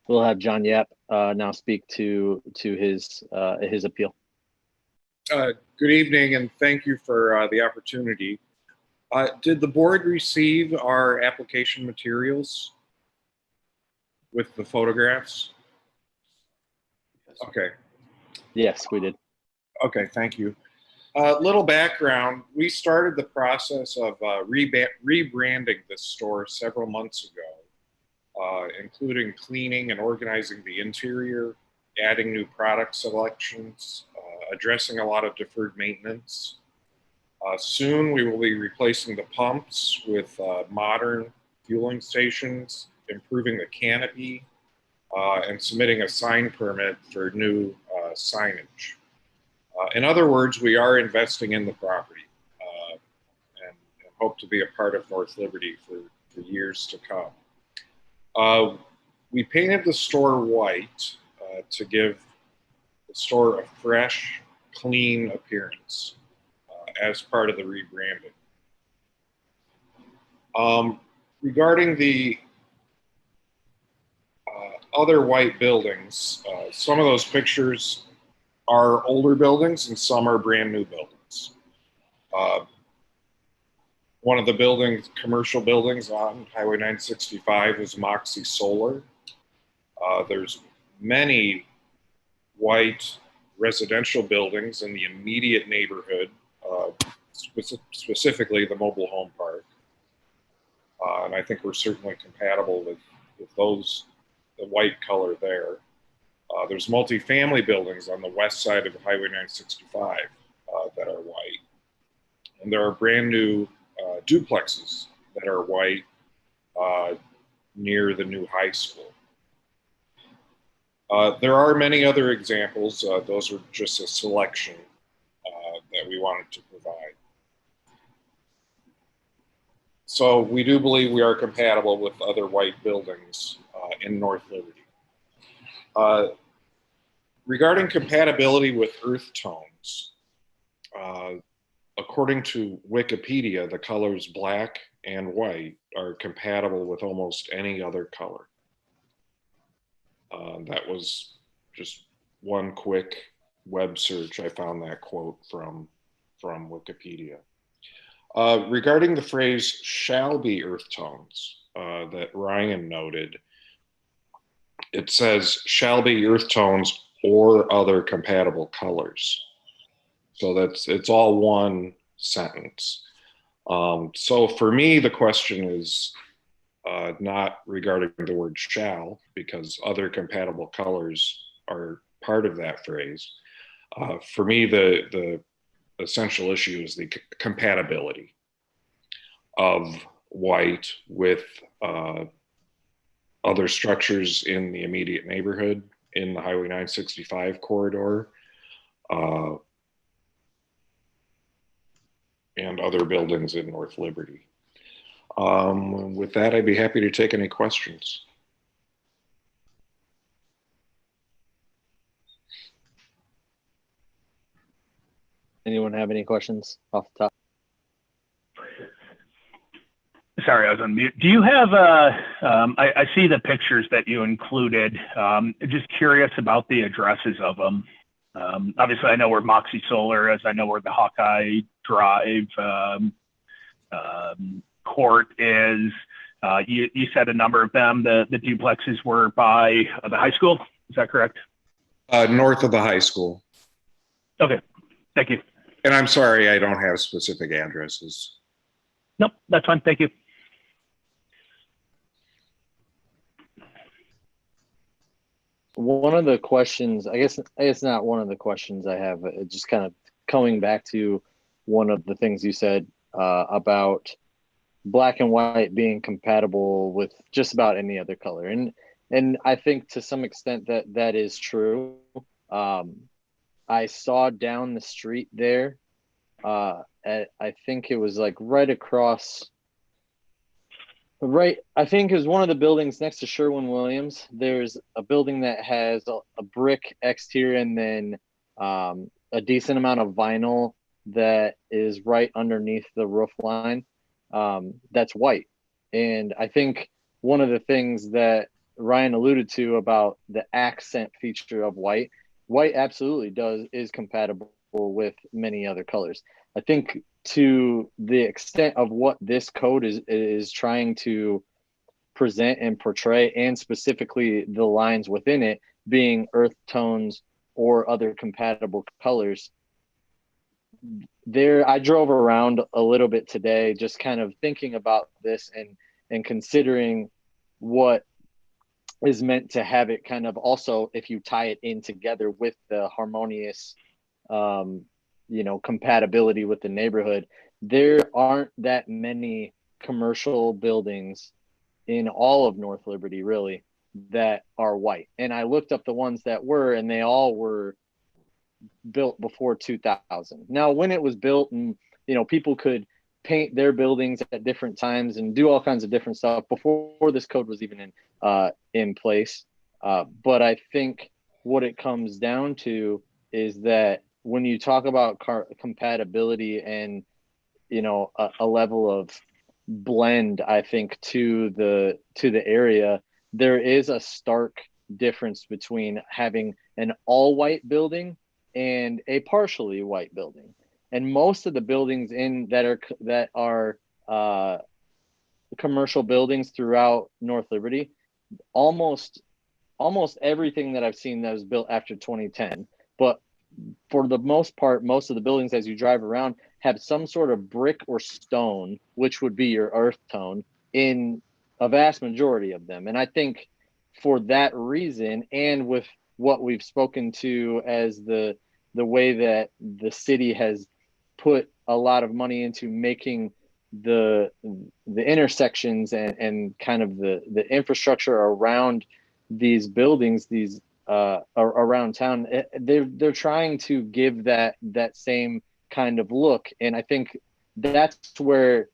We'll have John Yap now speak to his appeal. Good evening, and thank you for the opportunity. Did the board receive our application materials with the photographs? Okay. Yes, we did. Okay, thank you. Little background, we started the process of rebranding this store several months ago, including cleaning and organizing the interior, adding new product selections, addressing a lot of deferred maintenance. Soon we will be replacing the pumps with modern fueling stations, improving the canopy, and submitting a sign permit for new signage. In other words, we are investing in the property and hope to be a part of North Liberty for years to come. We painted the store white to give the store a fresh, clean appearance as part of the rebranding. Regarding the other white buildings, some of those pictures are older buildings and some are brand new buildings. One of the buildings, commercial buildings on Highway 965 is Moxie Solar. There's many white residential buildings in the immediate neighborhood, specifically the mobile home park. And I think we're certainly compatible with those, the white color there. There's multifamily buildings on the west side of Highway 965 that are white. And there are brand new duplexes that are white near the new high school. There are many other examples. Those are just a selection that we wanted to provide. So we do believe we are compatible with other white buildings in North Liberty. Regarding compatibility with earth tones, according to Wikipedia, the colors black and white are compatible with almost any other color. That was just one quick web search. I found that quote from Wikipedia. Regarding the phrase "shall be earth tones" that Ryan noted, it says "shall be earth tones or other compatible colors." So it's all one sentence. So for me, the question is not regarding the word "shall," because other compatible colors are part of that phrase. For me, the essential issue is the compatibility of white with other structures in the immediate neighborhood in the Highway 965 corridor, and other buildings in North Liberty. With that, I'd be happy to take any questions. Anyone have any questions off the top? Sorry, I was on mute. Do you have, I see the pictures that you included. Just curious about the addresses of them. Obviously, I know where Moxie Solar is. I know where the Hawkeye Drive court is. You said a number of them. The duplexes were by the high school. Is that correct? North of the high school. Okay, thank you. And I'm sorry, I don't have specific addresses. Nope, that's fine. Thank you. One of the questions, I guess it's not one of the questions I have, just kind of coming back to one of the things you said about black and white being compatible with just about any other color. And I think to some extent that is true. I saw down the street there, I think it was like right across, I think it was one of the buildings next to Sherwin-Williams. There's a building that has a brick exterior and then a decent amount of vinyl that is right underneath the roof line. That's white. And I think one of the things that Ryan alluded to about the accent feature of white absolutely is compatible with many other colors. I think to the extent of what this code is trying to present and portray, and specifically the lines within it being earth tones or other compatible colors. I drove around a little bit today, just kind of thinking about this and considering what is meant to have it kind of also, if you tie it in together with the harmonious, compatibility with the neighborhood. There aren't that many commercial buildings in all of North Liberty, really, that are white. And I looked up the ones that were, and they all were built before 2000. Now, when it was built, and people could paint their buildings at different times and do all kinds of different stuff before this code was even in place. But I think what it comes down to is that when you talk about compatibility and a level of blend, I think to the area, there is a stark difference between having an all white building and a partially white building. And most of the buildings that are commercial buildings throughout North Liberty, almost everything that I've seen that was built after 2010, but for the most part, most of the buildings as you drive around have some sort of brick or stone, which would be your earth tone in a vast majority of them. And I think for that reason, and with what we've spoken to as the way that the city has put a lot of money into making the intersections and kind of the infrastructure around these buildings, around town, they're trying to give that same kind of look. And I think that's where,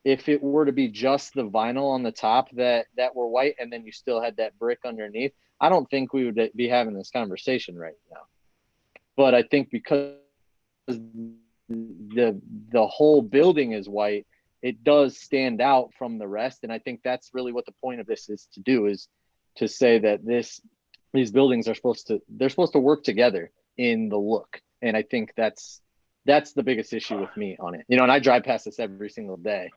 if it were to be just the vinyl on the top that were white, and then you still had that brick underneath, I don't think we would be having this conversation right now. But I think because the whole building is white, it does stand out from the rest. And I think that's really what the point of this is to do, is to say that these buildings are supposed to work together in the look. And I think that's the biggest issue with me on it. And I drive past this every single day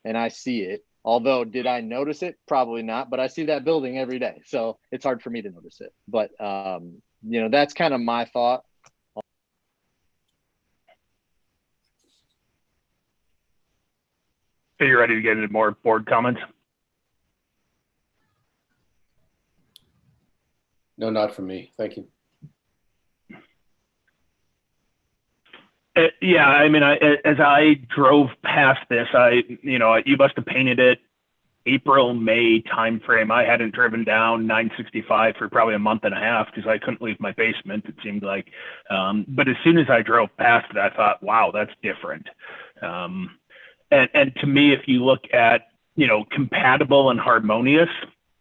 and I see it. Although, did I notice it? Probably not, but I see that building every day. So it's hard for me to notice it. But, that's kind of my thought. Are you ready to get into more board comments? No, not for me. Thank you. Yeah, I mean, as I drove past this, you must have painted it April, May timeframe. I hadn't driven down 965 for probably a month and a half because I couldn't leave my basement, it seemed like. But as soon as I drove past it, I thought, wow, that's different. And to me, if you look at, compatible and harmonious,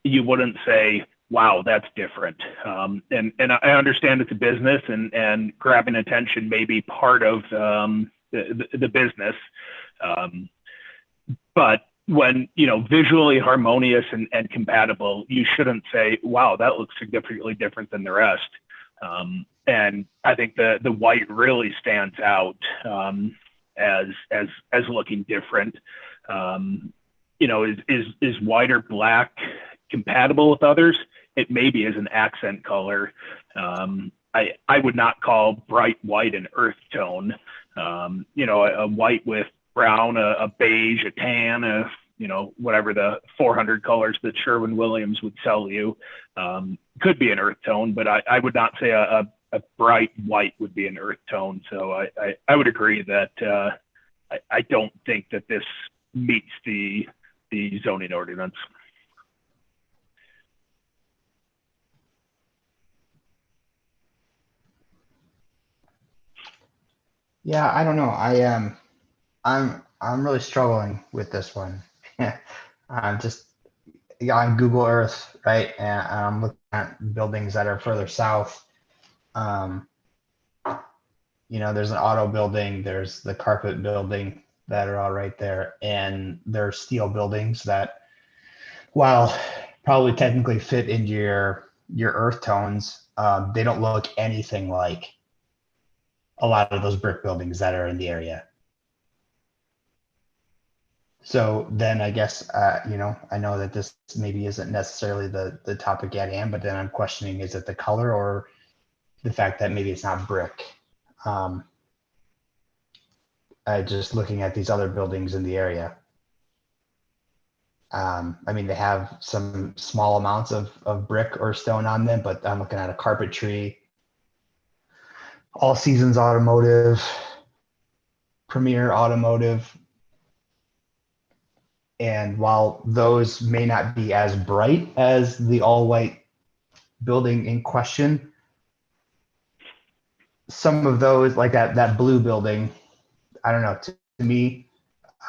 you wouldn't say, wow, that's different. And I understand it's a business and grabbing attention may be part of the business. But when, visually harmonious and compatible, you shouldn't say, wow, that looks significantly different than the rest. And I think the white really stands out as looking different. Is white or black compatible with others? It maybe is an accent color. I would not call bright white an earth tone. A white with brown, a beige, a tan, whatever the 400 colors that Sherwin-Williams would sell you, could be an earth tone, but I would not say a bright white would be an earth tone. So I would agree that I don't think that this meets the zoning ordinance. Yeah, I don't know. I'm really struggling with this one. I'm just on Google Earth, right? And I'm looking at buildings that are further south. There's an auto building, there's the carpet building that are all right there, and there are steel buildings that, while probably technically fit into your earth tones, they don't look anything like a lot of those brick buildings that are in the area. So then I guess, I know that this maybe isn't necessarily the topic at hand, but then I'm questioning, is it the color or the fact that maybe it's not brick? Just looking at these other buildings in the area. They have some small amounts of brick or stone on them, but I'm looking at a carpentry, All Seasons Automotive, Premier Automotive. And while those may not be as bright as the all white building in question, some of those, like that blue building, I don't know, to me,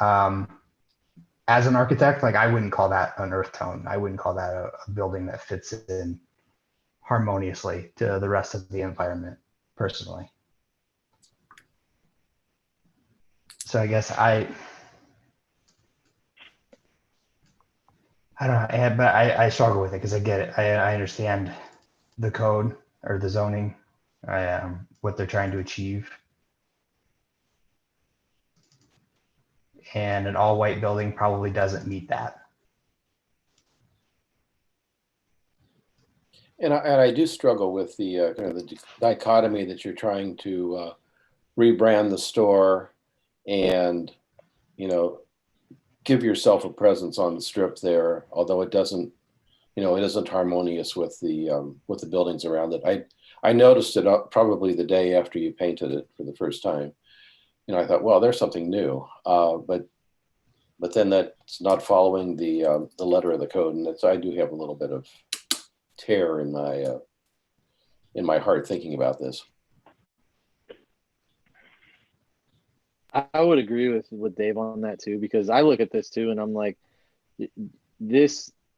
as an architect, like I wouldn't call that an earth tone. I wouldn't call that a building that fits in harmoniously to the rest of the environment, personally. So I guess I don't know, but I struggle with it because I get it. I understand the code or the zoning, what they're trying to achieve. And an all white building probably doesn't meet that. And I do struggle with the kind of the dichotomy that you're trying to rebrand the store and, give yourself a presence on the strip there, although it doesn't, it isn't harmonious with the buildings around it. I noticed it probably the day after you painted it for the first time. I thought, well, there's something new, but then that's not following the letter of the code, and so I do have a little bit of terror in my heart thinking about this. I would agree with Dave on that too, because I look at this too and I'm like,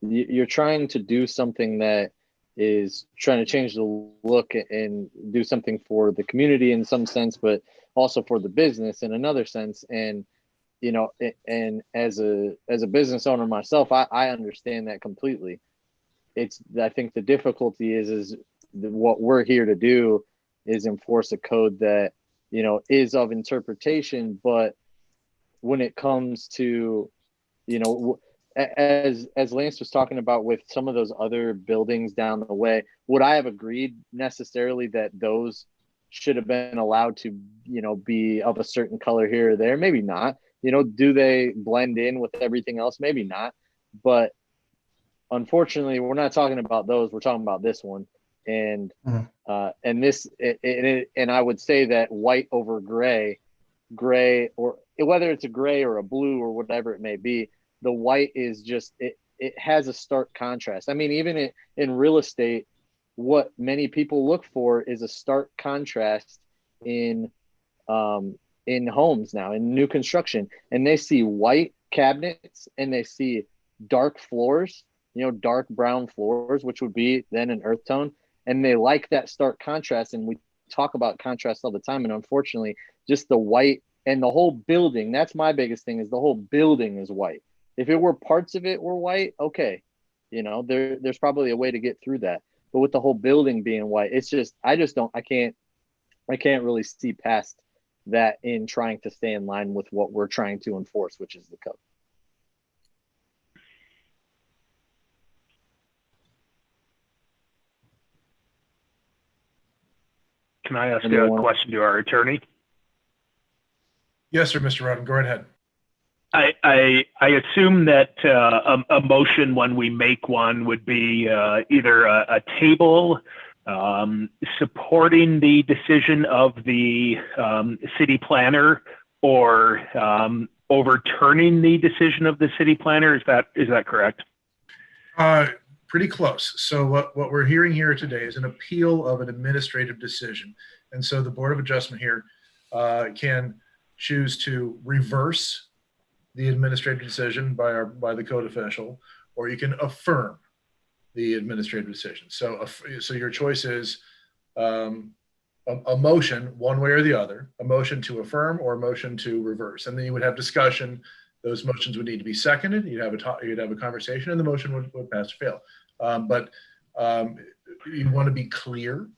you're trying to do something that is trying to change the look and do something for the community in some sense, but also for the business in another sense. And, and as a business owner myself, I understand that completely. I think the difficulty is what we're here to do is enforce a code that, is of interpretation, but when it comes to, as Lance was talking about with some of those other buildings down the way, would I have agreed necessarily that those should have been allowed to, be of a certain color here or there? Maybe not. Do they blend in with everything else? Maybe not. But unfortunately, we're not talking about those. We're talking about this one. and Mhm. and I would say that white over gray, or whether it's a gray or a blue or whatever it may be, the white is just it has a stark contrast. I mean, even in real estate, what many people look for is a stark contrast in homes now, in new construction, and they see white cabinets and they see dark floors, dark brown floors, which would be then an earth tone, and they like that stark contrast. And we talk about contrast all the time, and unfortunately, just the white and the whole building, that's my biggest thing, is the whole building is white. If it were parts of it were white, okay, there's probably a way to get through that. But with the whole building being white, it's just I can't really see past that in trying to stay in line with what we're trying to enforce, which is the code. Can I ask Anyone? a question to our attorney? Yes, sir, Mr. Rodden, go right ahead. I assume that a motion when we make one would be either a table supporting the decision of the city planner, or overturning the decision of the city planner. Is that correct? Pretty close. So what we're hearing here today is an appeal of an administrative decision. And so the Board of Adjustment here can choose to reverse the administrative decision by the code official, or you can affirm the administrative decision. So your choice is a motion one way or the other, a motion to affirm or a motion to reverse. And then you would have discussion. Those motions would need to be seconded. You'd have a conversation, and the motion would pass or fail. But you want to be clear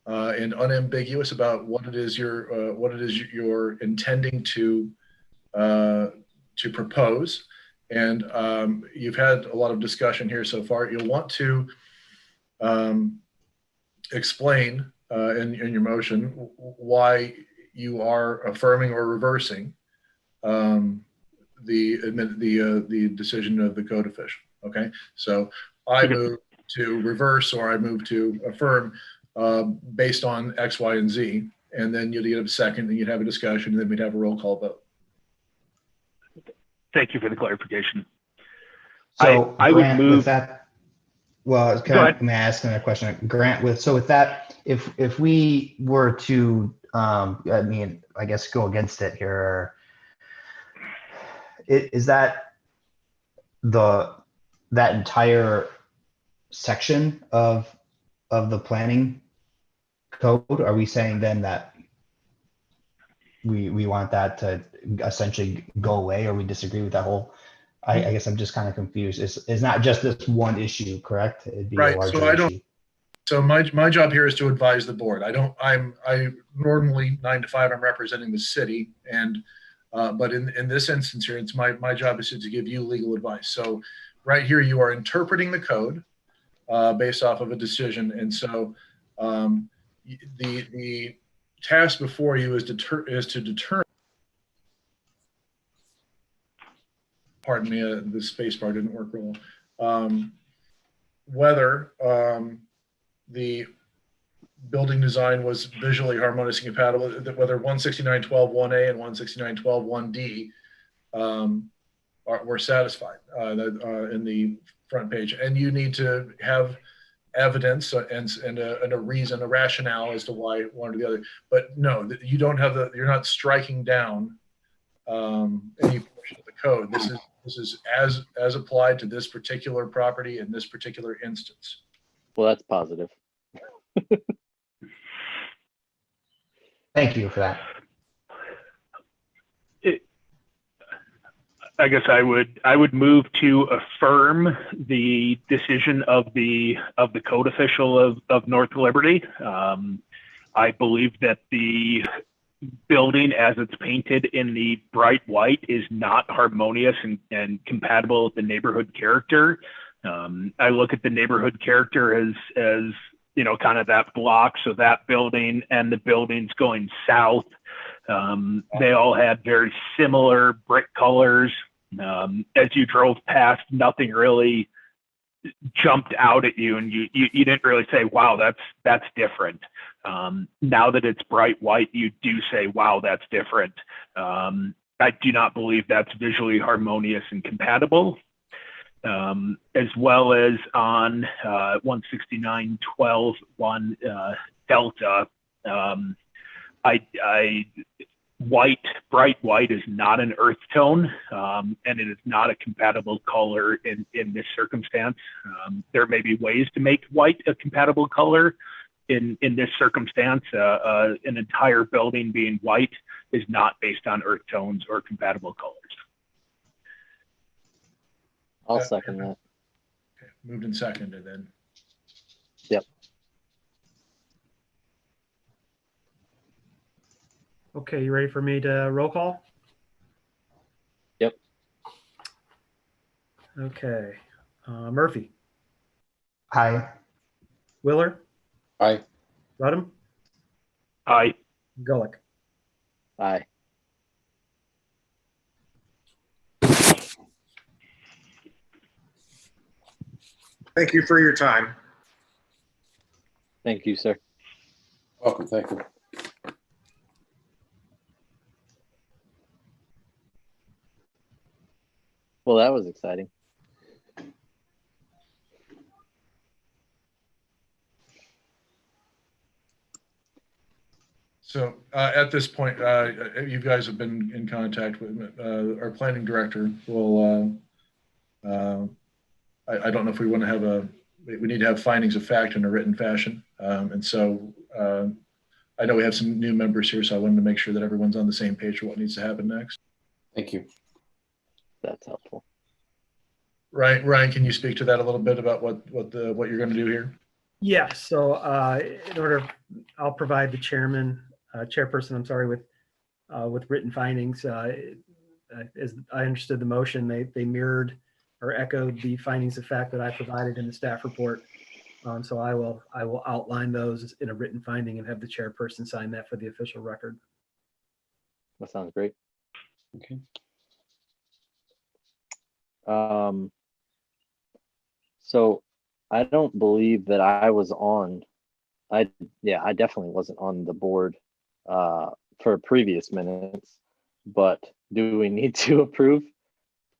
and unambiguous about what it is you're intending to propose. And you've had a lot of discussion here so far. You'll want to explain in your motion why you are affirming or reversing the decision of the code official. Okay, so I move to reverse, or I move to affirm based on X, Y, and Z, and then you'd get a second, and you'd have a discussion, and then we'd have a roll call vote. Thank you for the clarification. So I Grant, would move with that. Well, may I ask another question, Grant? With that, if we were to, I guess go against it here, is that that entire section of the planning code? Are we saying then that we want that to essentially go away, or we disagree with that whole? I guess I'm just kind of confused. It's not just this one issue, correct? It'd be Right. a larger issue. So my job here is to advise the board. I normally 9 to 5, I'm representing the city, and but in this instance here, it's my job is to give you legal advice. So right here, you are interpreting the code based off of a decision, and so the task before you is to determine. Pardon me, the space bar didn't work real well. Whether the building design was visually harmonious and compatible, whether 169.12.1a and 169.12.1d were satisfied in the front page. And you need to have evidence and a reason, a rationale as to why one or the other. But no, you don't have you're not striking down any portion of the code. This is as applied to this particular property in this particular instance. Well, that's positive. Thank you for that. I guess I would move to affirm the decision of the code official of North Liberty. I believe that the building as it's painted in the bright white is not harmonious and compatible with the neighborhood character. I look at the neighborhood character as kind of that block. So that building and the buildings going south, they all had very similar brick colors. As you drove past, nothing really jumped out at you, and you didn't really say, wow, that's different. Now that it's bright white, you do say, wow, that's different. I do not believe that's visually harmonious and compatible. As well as on 169.12.1 Delta, bright white is not an earth tone, and it is not a compatible color in this circumstance. There may be ways to make white a compatible color. In this circumstance, an entire building being white is not based on earth tones or compatible colors. I'll second that. Okay, moved and seconded then. Yep. Okay, you ready for me to roll call? Yep. Okay. Murphy, Hi. Willer, Aye. Rudham, Aye. Gulick. Aye. Thank you for your time. Thank you, sir. Welcome. Thank you. Well, that was exciting. So at this point, you guys have been in contact with our planning director. Will I don't know if we want to have we need to have findings of fact in a written fashion. And so I know we have some new members here, so I wanted to make sure that everyone's on the same page for what needs to happen next. Thank you. That's helpful. Ryan, can you speak to that a little bit about what you're going to do here? Yeah, so in order, I'll provide the chairperson, I'm sorry, with written findings. As I understood the motion, they mirrored or echoed the findings of fact that I provided in the staff report. So I will outline those in a written finding and have the chairperson sign that for the official record. That sounds great. Okay. So I don't believe that I was on. I definitely wasn't on the board for previous minutes, but do we need to approve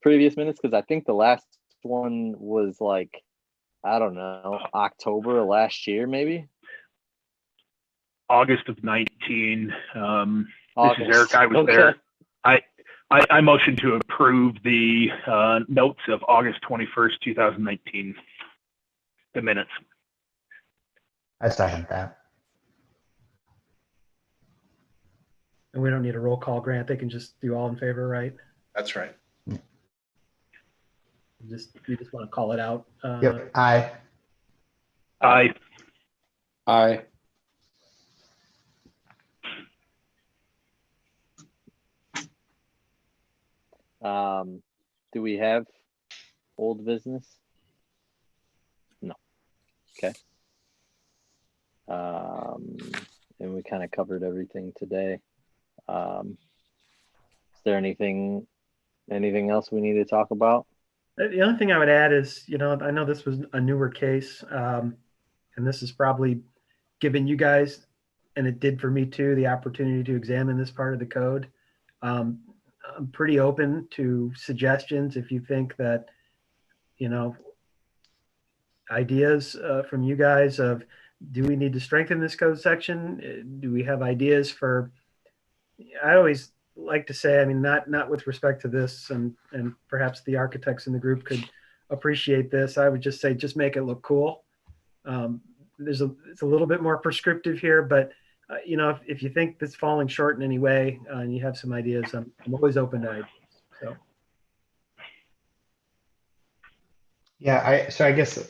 previous minutes? Because I think the last one was like, I don't know, October of last year, maybe. August of 19. August. This is Eric. I was there. I motion to approve the notes of August 21st, 2019, the minutes. I second that. And we don't need a roll call, Grant. They can just do all in favor, right? That's right. You just want to call it out. Yep. Aye. Aye. Aye. Do we have old business? No. Okay. And we kind of covered everything today. Is there anything else we need to talk about? The only thing I would add is, I know this was a newer case, and this is probably given you guys, and it did for me too, the opportunity to examine this part of the code. I'm pretty open to suggestions if you think that, ideas from you guys of, do we need to strengthen this code section? Do we have ideas for, I always like to say, I mean, not with respect to this, and perhaps the architects in the group could appreciate this. I would just say, just make it look cool. It's a little bit more prescriptive here, but if you think it's falling short in any way and you have some ideas, I'm always open to ideas. So. Yeah, I guess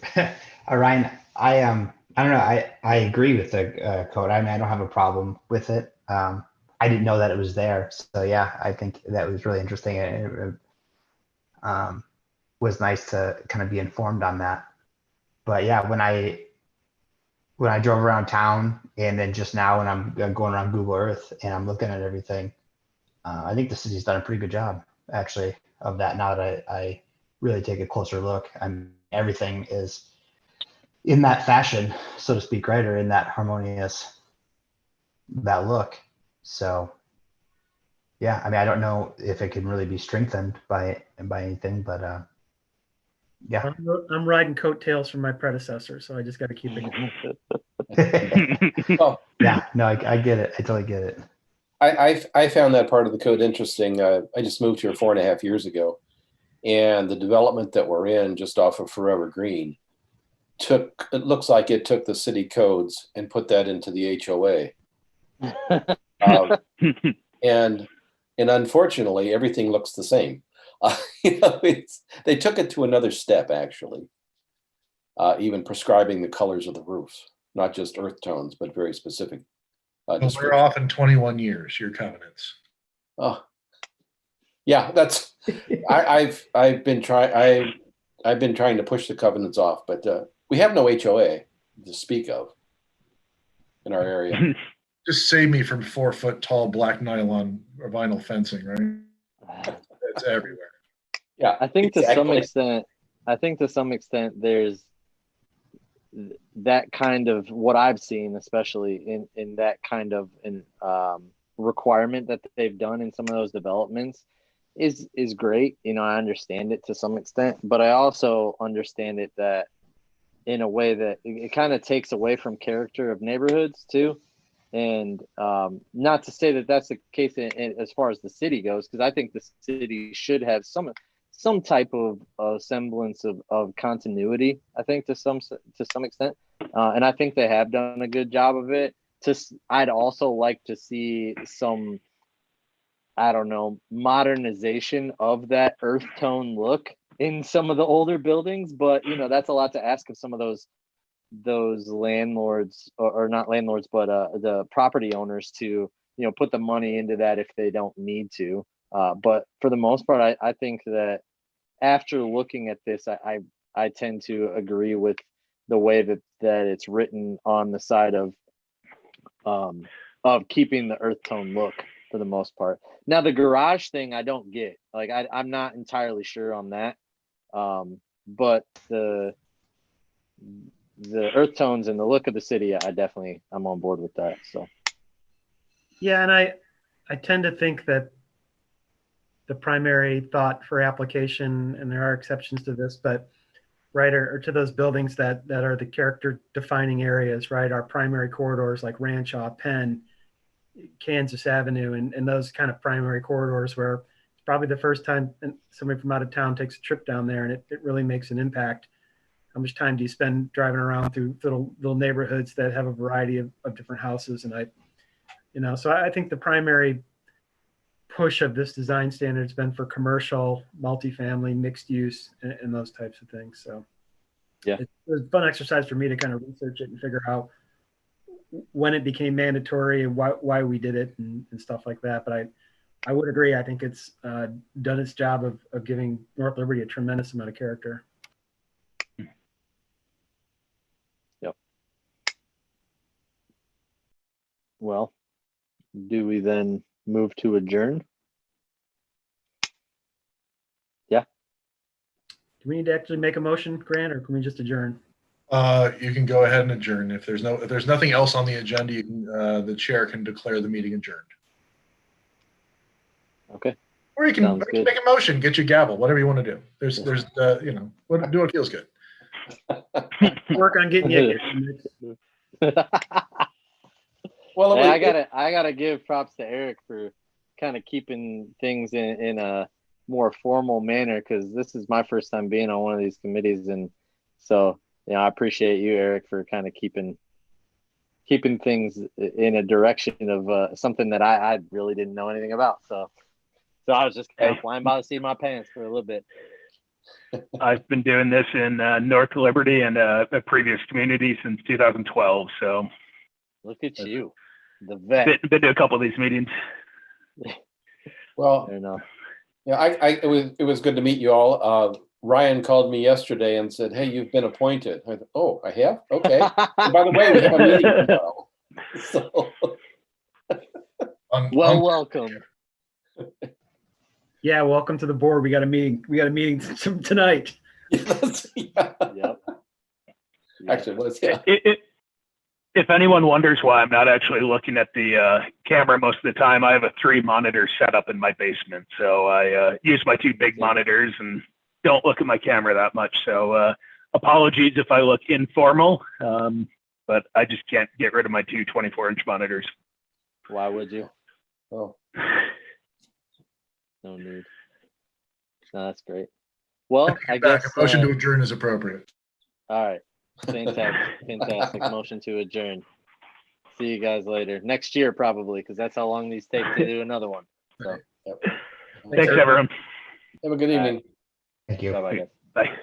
Ryan, I don't know. I agree with the code. I mean, I don't have a problem with it. I didn't know that it was there. So yeah, I think that was really interesting. It was nice to kind of be informed on that. But yeah, when I drove around town, and then just now when I'm going around Google Earth and I'm looking at everything, I think the city's done a pretty good job actually of that. Now that I really take a closer look, I'm everything is in that fashion, so to speak, right? Or in that harmonious, that look. So yeah, I mean, I don't know if it can really be strengthened by anything, but yeah. I'm riding coattails from my predecessor, so I just got to keep it. Well, Yeah, no, I get it. I totally get it. I found that part of the code interesting. I just moved here 4.5 years ago, and the development that we're in just off of Forever Green it looks like it took the city codes and put that into the HOA. And unfortunately, everything looks the same. They took it to another step, actually, even prescribing the colors of the roofs, not just earth tones, but very specific. Well, we're off in 21 years, your covenants. Oh, yeah, that's. I've been trying to push the covenants off, but we have no HOA to speak of in our area. Just save me from 4 foot tall black nylon or vinyl fencing, right? It's everywhere. Yeah, I think exactly. to some extent there's that kind of what I've seen, especially in that kind of requirement that they've done in some of those developments is great. You know, I understand it to some extent, but I also understand it that in a way that it kind of takes away from character of neighborhoods too. And not to say that that's the case as far as the city goes, because I think the city should have some type of semblance of continuity. I think to some extent, and I think they have done a good job of it. I'd also like to see some, I don't know, modernization of that earth tone look in some of the older buildings, but you know that's a lot to ask of some of those landlords or not landlords, but the property owners to put the money into that if they don't need to. But for the most part, I think that after looking at this, I tend to agree with the way that it's written on the side of keeping the earth tone look for the most part. Now the garage thing I don't get. Like I'm not entirely sure on that. But the earth tones and the look of the city, I'm on board with that. So Yeah, and I tend to think that the primary thought for application, and there are exceptions to this, but right, or to those buildings that are the character defining areas, right, our primary corridors like Ranshaw, Penn, Kansas Avenue, and those kind of primary corridors where it's probably the first time somebody from out of town takes a trip down there, and it really makes an impact. How much time do you spend driving around through little neighborhoods that have a variety of different houses? And so I think the primary push of this design standard has been for commercial, multifamily, mixed use, and those types of things. So yeah, it was a fun exercise for me to kind of research it and figure out when it became mandatory and why we did it and stuff like that. But I would agree. I think it's done its job of giving North Liberty a tremendous amount of character. Yep. Well, do we then move to adjourn? Yeah. Do we need to actually make a motion, Grant, or can we just adjourn? You can go ahead and adjourn. If there's nothing else on the agenda, you can, the chair can declare the meeting adjourned. Okay. Or you can make a motion, get your gavel, whatever you want to do. There's do what feels good. Work on getting you. Well, hey, I gotta give props to Eric for kind of keeping things in a more formal manner, because this is my first time being on one of these committees, and so I appreciate you, Eric, for kind of keeping things in a direction of something that I really didn't know anything about. So I was just kind of flying by the seat of my pants for a little bit. I've been doing this in North Liberty and a previous community since 2012. So look at you, the vet. Been to a couple of these meetings. Well, yeah, it was good to meet you all. Ryan called me yesterday and said, "Hey, you've been appointed." I thought, "Oh, I have? Okay." And by the way, we have a meeting tomorrow. So, welcome. Yeah, welcome to the board. We got a meeting. We got a meeting tonight. Yeah. Yep. Actually, it was, yeah. If anyone wonders why I'm not actually looking at the camera most of the time, I have a 3-monitor setup in my basement. So I use my 2 big monitors and don't look at my camera that much. So apologies if I look informal, but I just can't get rid of my 2 24-inch monitors. Why would you? Oh, No need. No, that's great. Well, I Back, guess. a motion to adjourn is appropriate. All right. Fantastic. Motion to adjourn. See you guys later. Next year, probably, because that's how long these take to do another one. So, yep. Thanks, everyone. Have a good evening. Thank you. bye-bye, guys. Bye.